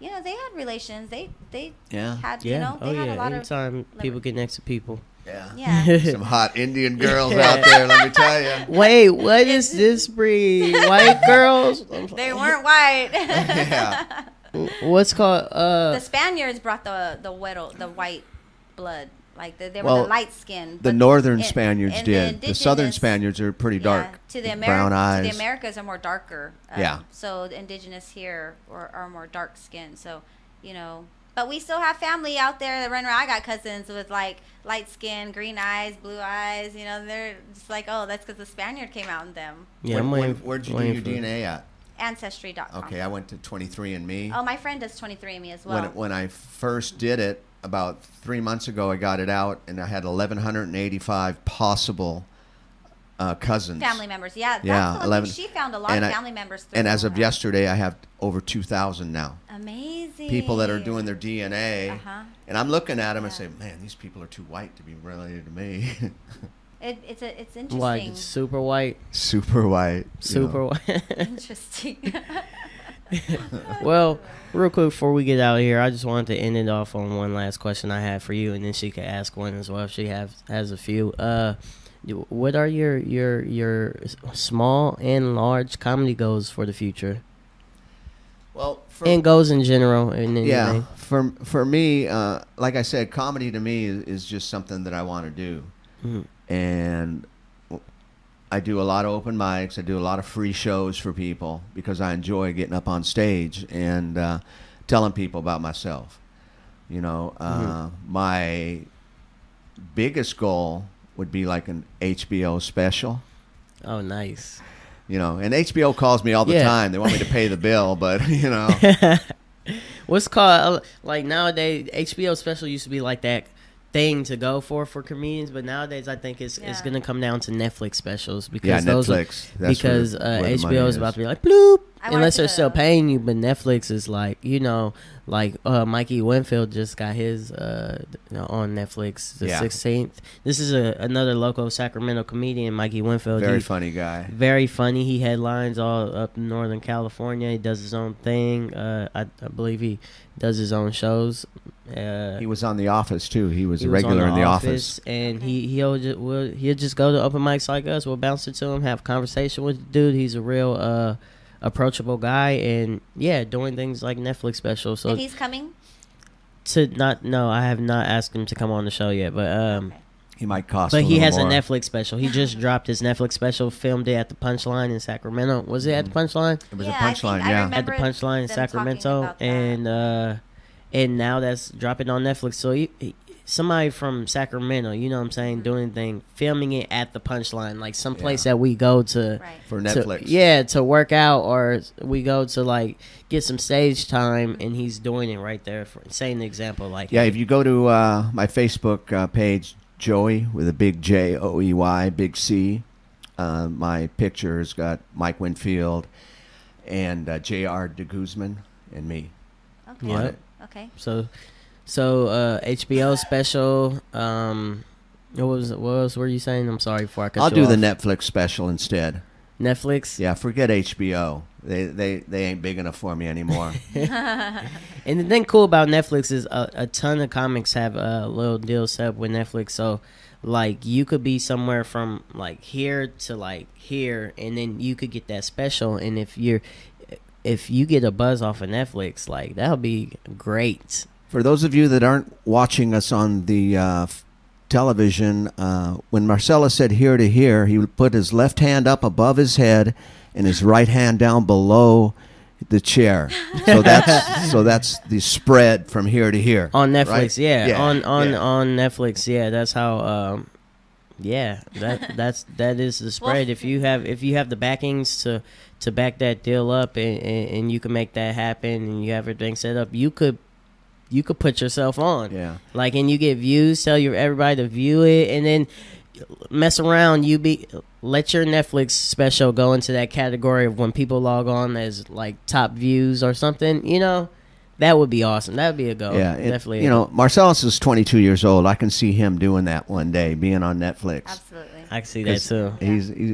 You know, they had relations. They had. You know, they had a lot anytime people get next to people. Yeah. Some hot Indian girls out there, let me tell you. Wait, what is this breed? White girls? They weren't white. Yeah. What's called the Spaniards brought the white blood. Like they were the light skin. The northern Spaniards did. The southern Spaniards are pretty dark. To the brown eyes. To the Americas are more darker. Yeah. So the indigenous here are more dark skinned. So, you know, but we still have family out there that run around. I got cousins with like light skin, green eyes, blue eyes. You know, they're just like, oh, that's because the Spaniard came out in them. Yeah. Where'd you do your DNA at? Ancestry.com. Okay, I went to 23andMe. Oh, my friend does 23andMe as well. When I first did it, about 3 months ago, I got it out, and I had 1,185 possible cousins. Family members, yeah. Yeah, 11. She found a lot of family members. And as of yesterday, I have over 2,000 now. Amazing. People that are doing their DNA. And I'm looking at them and say, man, these people are too white to be related to me. It's interesting. Like super white. Super white. Super white. Interesting. Well, real quick before we get out of here, I just wanted to end it off on one last question I had for you, and then she could ask one as well if she has a few. What are your small and large comedy goals for the future? Well, and goals in general. And yeah, for me, like I said, comedy to me is just something that I want to do, and I do a lot of open mics. I do a lot of free shows for people because I enjoy getting up on stage and telling people about myself. You know, my biggest goal would be like an HBO special. Oh, nice. You know, and HBO calls me all the time. They want me to pay the bill, but, you know. What's called, like nowadays, HBO special used to be like that thing to go for comedians, but nowadays I think it's going to come down to Netflix specials because Netflix. Because HBO is about to be like bloop unless they're still paying you, but Netflix is like, you know, like Mikey Winfield just got his on Netflix the 16th. This is another local Sacramento comedian, Mikey Winfield. Very funny guy. Very funny. He headlines all up in Northern California. He does his own thing. I believe he does his own shows. He was on The Office too. He was a regular in The Office. And he'll just go to open mics like us. We'll bounce it to him, have a conversation with the dude. He's a real approachable guy, and doing things like Netflix specials. So and he's coming I have not asked him to come on the show yet, but he might cost. But he has more. a Netflix special. He just dropped his Netflix special, filmed it at the Punchline in Sacramento. Was it at the Punchline? It was a Punchline, at the Punchline in Sacramento, and now that's dropping on Netflix. So somebody from Sacramento, you know what I'm saying, doing anything, filming it at the Punchline, like someplace that we go to for Netflix. To work out, or we go to like get some stage time, and he's doing it right there. Saying the example, like if you go to my Facebook page, Joey with a big Joey, big C, my picture has got Mike Winfield and J.R. de Guzman and me. Okay. Yeah. Okay. So HBO special. What else were you saying? I'm sorry before I cut you off. I'll do the Netflix special instead. Netflix? Yeah, forget HBO. They ain't big enough for me anymore. And the thing cool about Netflix is a ton of comics have a little deal set up with Netflix. So like you could be somewhere from like here to like here, and then you could get that special. And if you get a buzz off of Netflix, like that'll be great. For those of you that aren't watching us on the television. When Marcella said "here to here," he would put his left hand up above his head and his right hand down below the chair. So that's the spread from here to here on Netflix. Right? Yeah, on Netflix. Yeah, that's how. Yeah, that is the spread. If you have the backings to back that deal up and you can make that happen and you have everything set up, you could put yourself on. Yeah. Like, and you get views, tell everybody to view it, and then mess around. Let your Netflix special go into that category of when people log on as like top views or something. You know, that would be awesome. That would be a go. Yeah, definitely. You know, Marcelis is 22 years old. I can see him doing that one day, being on Netflix. Absolutely. I can see that too.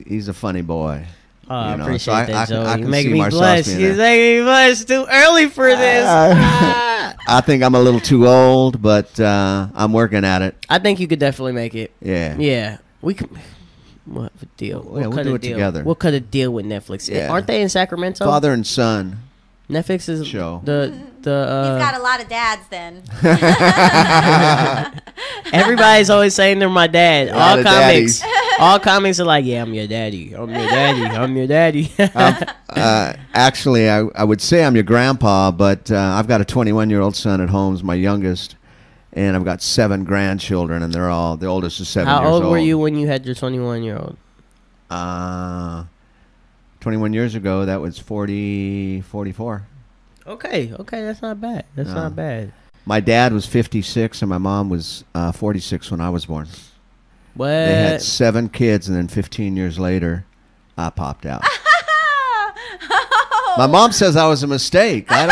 He's a funny boy. Oh, I you know, appreciate that, Joe. I You're can making see me blush. being You're there. making me blush. Too early for this. I think I'm a little too old, but I'm working at it. I think you could definitely make it. Yeah. Yeah. We can. What a deal? We'll do it together. We'll cut a deal with Netflix. Yeah. Aren't they in Sacramento? Father and son. Netflix is show. He's got a lot of dads then. Everybody's always saying they're my dad. A All comics are like, yeah, I'm your daddy. I'm your daddy. I'm your daddy. Actually, I would say I'm your grandpa, but I've got a 21-year-old son at home, my youngest, and I've got 7 grandchildren, and the oldest is 7 years old. How old were you when you had your 21-year-old? 21 years ago, that was 44. Okay, that's not bad. That's not bad. My dad was 56, and my mom was 46 when I was born. What? They had 7 kids, and then 15 years later, I popped out. My mom says I was a mistake. I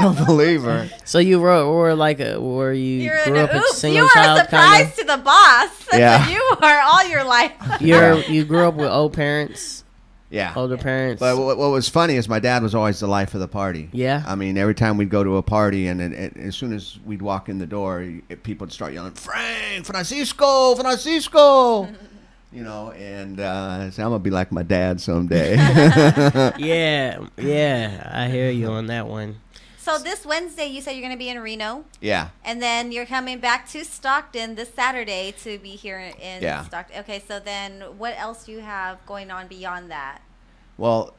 don't believe her. So you grew up a single child? You were a surprise to the boss. Yeah. You were all your life. You grew up with old parents? Yeah. Older parents. But what was funny is my dad was always the life of the party. Yeah. I mean, every time we'd go to a party, and as soon as we'd walk in the door, people would start yelling, Francisco! You know, and so I'm going to be like my dad someday. Yeah, I hear you on that one. So this Wednesday, you said you're going to be in Reno. Yeah. And then you're coming back to Stockton this Saturday to be here in Stockton. Okay, so then what else do you have going on beyond that? Well,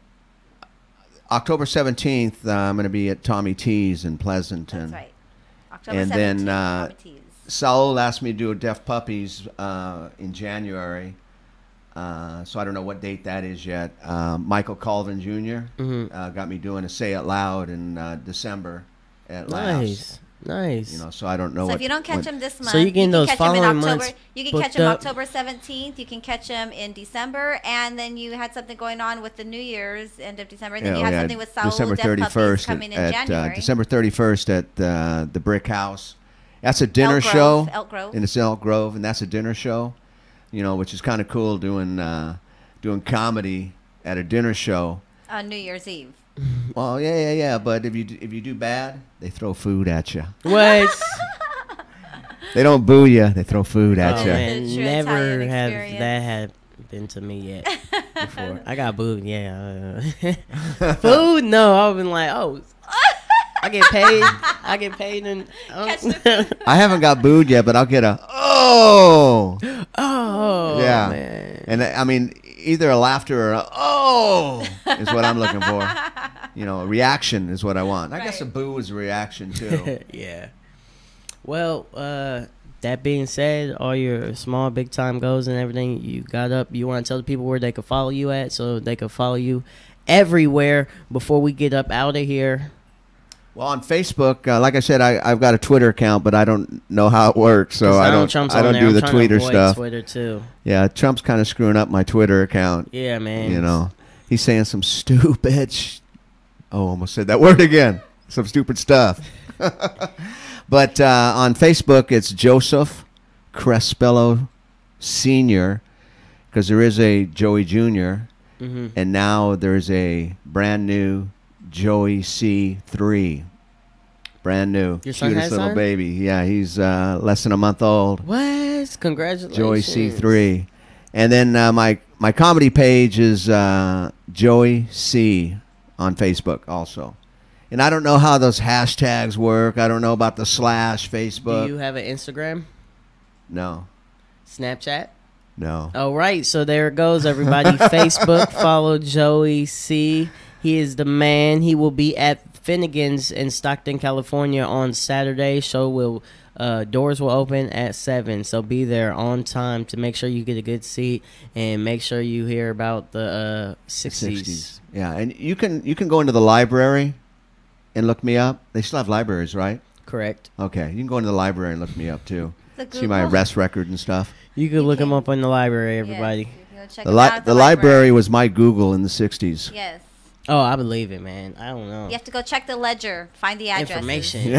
October 17th, I'm going to be at Tommy T's in Pleasanton. That's right. October and 17th, then Tommy T's. Saul asked me to do a Deaf Puppies in January. So I don't know what date that is yet. Michael Colvin Jr. Got me doing a Say It Loud in December at Labs. Nice. You know, so I don't know. So if you don't catch him this month, so you getting those following months. You can catch him October 17th. You can catch him in December, and then you had something going on with the New Year's end of December, and then you have something with Saul December Deaf 31st coming in January. December 31st at the Brick House. That's a dinner show. Elk Grove. And it's Elk Grove, and that's a dinner show. You know, which is kind of cool doing comedy at a dinner show on New Year's Eve. Well, yeah. But if you do bad, they throw food at you. What? They don't boo you; they throw food at you. Man, never have that happened to me yet before. I got booed. Yeah. Food? No, I've been like, oh. I get paid, and I haven't got booed yet, but I'll get a yeah, man. And I mean, either a laughter or a is what I'm looking for. You know, a reaction is what I want. I guess a boo is a reaction too. Yeah. Well, that being said, all your small, big time goals and everything you got up, you want to tell the people where they can follow you at, so they can follow you everywhere before we get up out of here. Well, on Facebook, like I said, I've got a Twitter account, but I don't know how it works, so I don't do the Twitter stuff. Twitter too. Yeah, Trump's kind of screwing up my Twitter account. Yeah, man. You know, he's saying some stupid. Almost said that word again. Some stupid stuff. But on Facebook, it's Joseph Crespello Sr. because there is a Joey Jr. And now there's a brand new Joey C3, brand new, your son cutest little baby. Yeah, he's less than a month old. What? Congratulations, Joey C3. And then my comedy page is Joey C on Facebook also. And I don't know how those hashtags work. I don't know about the / Facebook. Do you have an Instagram? No. Snapchat? No. All right, so there it goes, everybody. Facebook, follow Joey C. He is the man. He will be at Finnegan's in Stockton, California on Saturday. Doors will open at 7, so be there on time to make sure you get a good seat and make sure you hear about the 60s. Yeah, and you can go into the library and look me up. They still have libraries, right? Correct. Okay, you can go into the library and look me up too. The See my arrest record and stuff. You can look them up in the library, everybody. Yes, check them out at The library was my Google in the 60s. Yes. Oh, I believe it, man. I don't know. You have to go check the ledger, find the addresses. Information.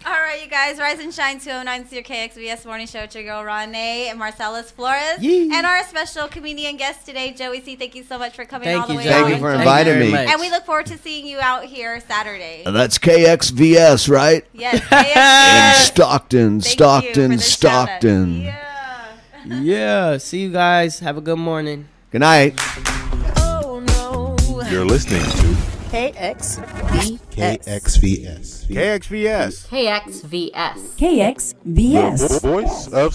All right, you guys. Rise and Shine 209. It's your KXVS Morning Show. It's your girl, RawNe, and Marcelis Flores. Yee. And our special comedian guest today, Joey C. Thank you so much for coming all the way Thank out. you for inviting me. And we look forward to seeing you out here Saturday. That's KXVS, right? Yes, KXVS. In Stockton, Stockton. Yeah. See you guys. Have a good morning. Good night. You're listening to KXVS. KXVS. KXVS. KXVS. KXVS. The voice of